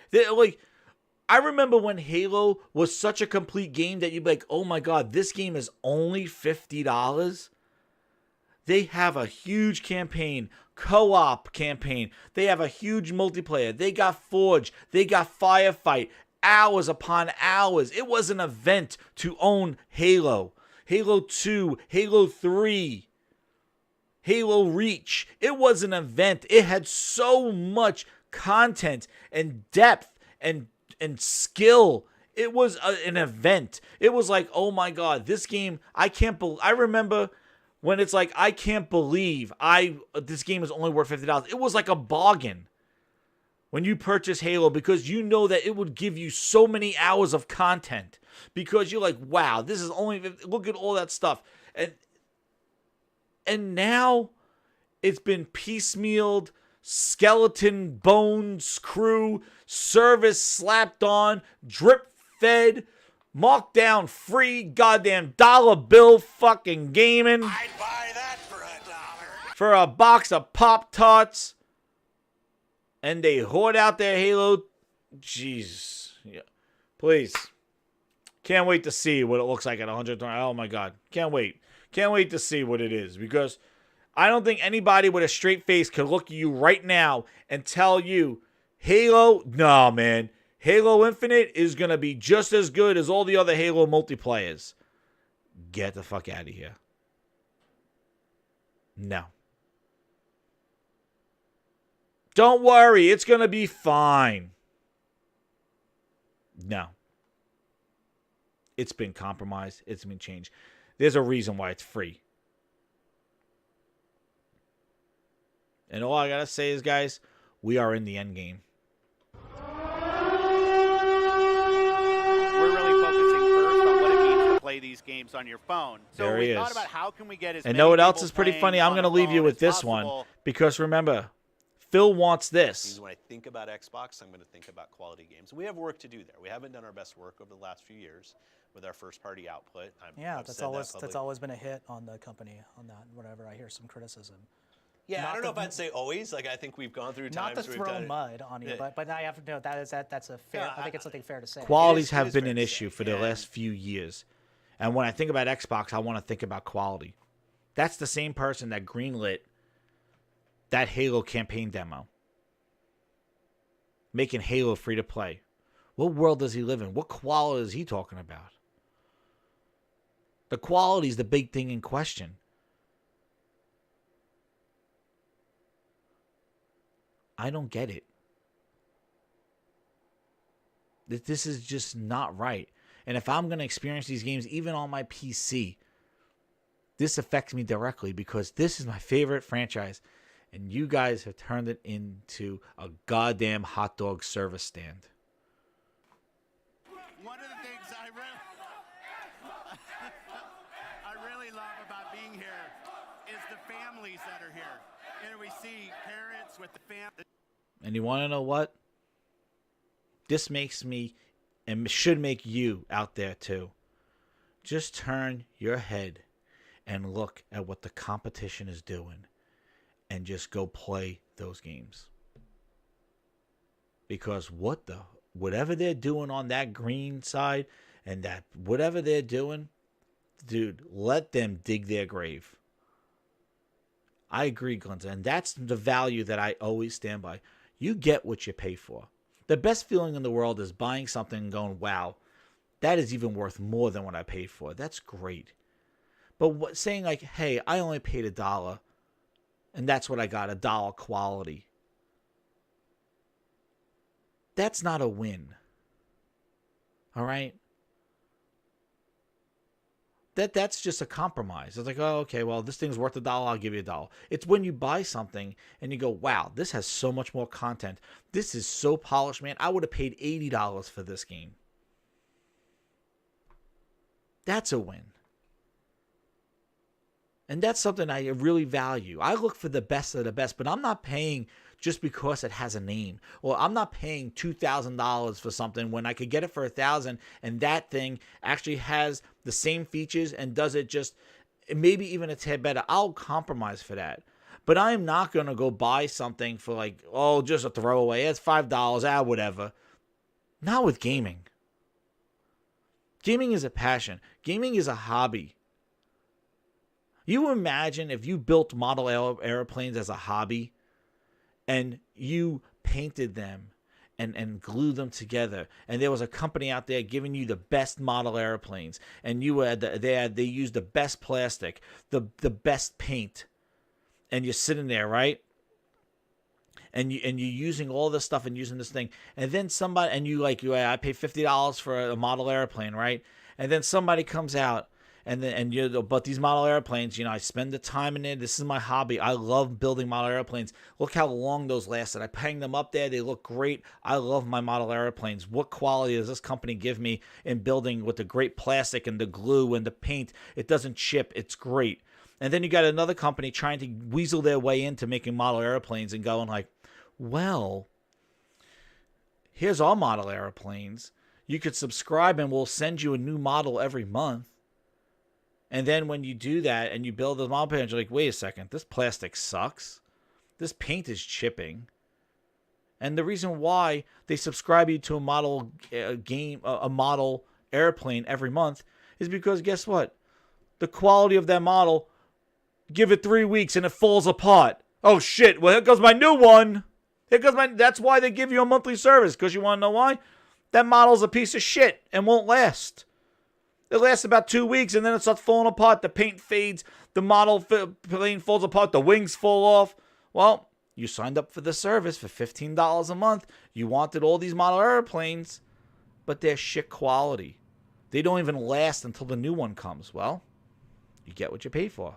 I remember when Halo was such a complete game that you'd be like, oh my God, this game is only $50? They have a huge campaign, co-op campaign. They have a huge multiplayer. They got Forge. They got Firefight. Hours upon hours. It was an event to own Halo. Halo 2, Halo 3, Halo Reach. It was an event. It had so much content and depth and skill. It was an event. It was like, oh my God, this game, I remember when it's like, I can't believe this game is only worth $50. It was like a bargain when you purchase Halo because you know that it would give you so many hours of content because you're like, wow, this is only, look at all that stuff. And now it's been piecemealed, skeleton bones crew, service slapped on, drip fed, marked down free, goddamn dollar bill fucking gaming. I'd buy that for $1. for a box of Pop-Tarts and they hoard out their Halo. Jeez. Yeah. Please. Can't wait to see what it looks like at 100. Oh my God. Can't wait. Can't wait to see what it is, because I don't think anybody with a straight face could look at you right now and tell you Halo, no, man. Halo Infinite is going to be just as good as all the other Halo multiplayers. Get the fuck out of here. No. Don't worry, it's going to be fine. No. It's been compromised. It's been changed. There's a reason why it's free. And all I got to say is, guys, we are in the end game. We're really focusing first on what it means to play these games on your phone. So There we he thought is. about how can we get as And many know what else people is pretty playing funny? I'm on going to a leave you phone with as this one, possible. because remember, Phil wants this. Because when I think about Xbox, I'm going to think about quality games. We have work to do there. We haven't done our best work over the last few years with our first-party output. Yeah, I've that's said that always publicly. been a hit on the company on that. Whenever I hear some criticism, Yeah, Not I don't know the- if I'd say always. Like, I think we've gone through not times to where we've throw done it. mud on you, Yeah. but I have to know that's a fair. No, I think it's something fair to say. Qualities it have is been fair an to issue say. for the And- last few years. And when I think about Xbox, I want to think about quality. That's the same person that greenlit that Halo campaign demo, making Halo free to play. What world does he live in? What quality is he talking about? The quality is the big thing in question. I don't get it. This is just not right. And if I'm going to experience these games, even on my PC, this affects me directly, because this is my favorite franchise. And you guys have turned it into a goddamn hot dog service stand. One of the things I really love about being here is the families that are here. And we see parents with the family. And you want to know what? This makes me, and should make you out there too, just turn your head and look at what the competition is doing and just go play those games. Because whatever they're doing on that green side, and that whatever they're doing, dude, let them dig their grave. I agree, Glenda, and that's the value that I always stand by. You get what you pay for. The best feeling in the world is buying something and going, wow, that is even worth more than what I paid for. That's great. But saying like, hey, I only paid $1, and that's what I got, $1 quality. That's not a win. All right? That's just a compromise. It's like, oh, okay, well, this thing's worth $1, I'll give you $1. It's when you buy something and you go, wow, this has so much more content. This is so polished, man. I would have paid $80 for this game. That's a win. And that's something I really value. I look for the best of the best, but I'm not paying just because it has a name. Or I'm not paying $2,000 for something when I could get it for $1,000, and that thing actually has the same features and does it just maybe even a tad better. I'll compromise for that. But I am not going to go buy something for like, oh, just a throwaway. It's $5, whatever. Not with gaming. Gaming is a passion. Gaming is a hobby. You imagine if you built model airplanes as a hobby and you painted them and glued them together, and there was a company out there giving you the best model airplanes, and you had they used the best plastic, the best paint, and you're sitting there, right? And you're using all this stuff and using this thing, and then somebody, and I pay $50 for a model airplane, right? And then somebody comes out. But these model airplanes, I spend the time in it. This is my hobby. I love building model airplanes. Look how long those lasted. I hang them up there. They look great. I love my model airplanes. What quality does this company give me in building with the great plastic and the glue and the paint? It doesn't chip. It's great. And then you got another company trying to weasel their way into making model airplanes and going like, well, here's our model airplanes. You could subscribe and we'll send you a new model every month. And then when you do that and you build the model page, you're like, wait a second, this plastic sucks. This paint is chipping. And the reason why they subscribe you to a model a model airplane every month is because guess what? The quality of that model, give it 3 weeks and it falls apart. Oh shit, well here goes my new one. That's why they give you a monthly service, because you want to know why? That model's a piece of shit and won't last. It lasts about 2 weeks and then it starts falling apart. The paint fades, the model plane falls apart, the wings fall off. Well, you signed up for the service for $15 a month. You wanted all these model airplanes, but they're shit quality. They don't even last until the new one comes. Well, you get what you pay for.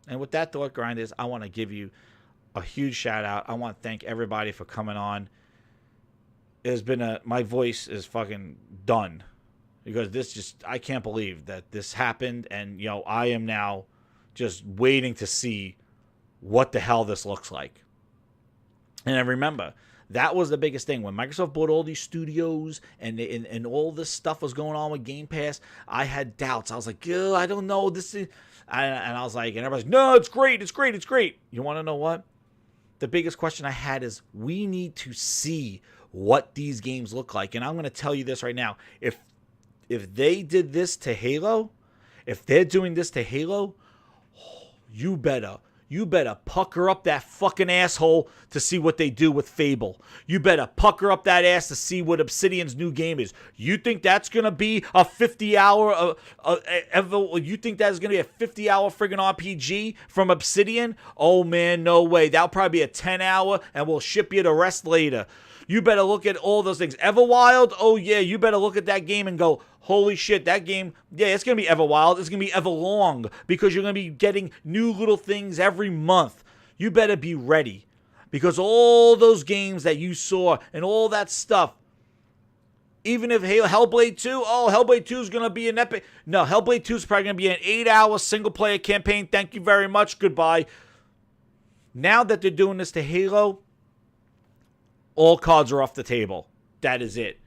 And with that thought, grinders, I want to give you a huge shout out. I want to thank everybody for coming on. It has been my voice is fucking done, because I can't believe that this happened, and I am now just waiting to see what the hell this looks like. And I remember, that was the biggest thing. When Microsoft bought all these studios and all this stuff was going on with Game Pass, I had doubts. I was like, I don't know. And I was like, and everybody's like, no, it's great. It's great. It's great. You want to know what? The biggest question I had is, we need to see what these games look like. And I'm going to tell you this right now. If they did this to Halo, if they're doing this to Halo, you better pucker up that fucking asshole to see what they do with Fable. You better pucker up that ass to see what Obsidian's new game is. You think that's going to be a 50-hour... you think that's going to be a 50-hour friggin' RPG from Obsidian? Oh, man, no way. That'll probably be a 10-hour, and we'll ship you the rest later. You better look at all those things. Everwild? Oh, yeah, you better look at that game and go, holy shit, that game, yeah, it's going to be Everwild. It's going to be Everlong, because you're going to be getting new little things every month. You better be ready, because all those games that you saw and all that stuff, even if Hellblade 2, Hellblade 2 is going to be an epic. No, Hellblade 2 is probably going to be an 8-hour single-player campaign. Thank you very much. Goodbye. Now that they're doing this to Halo, all cards are off the table. That is it.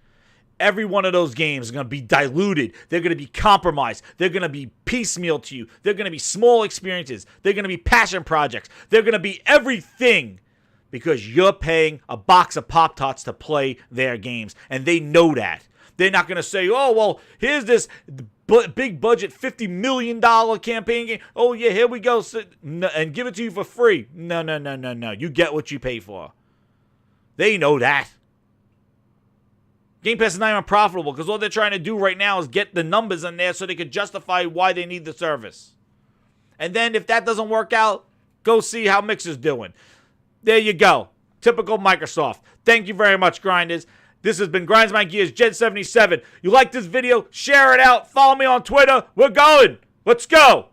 Every one of those games is going to be diluted. They're going to be compromised. They're going to be piecemeal to you. They're going to be small experiences. They're going to be passion projects. They're going to be everything, because you're paying a box of Pop-Tarts to play their games. And they know that. They're not going to say, oh, well, here's this big budget $50 million campaign game. Oh, yeah, here we go. And give it to you for free. No. You get what you pay for. They know that. Game Pass is not even profitable, because all they're trying to do right now is get the numbers in there so they can justify why they need the service. And then if that doesn't work out, go see how Mixer's doing. There you go. Typical Microsoft. Thank you very much, grinders. This has been Grinds My Gears, Gen77. You like this video? Share it out. Follow me on Twitter. We're going. Let's go.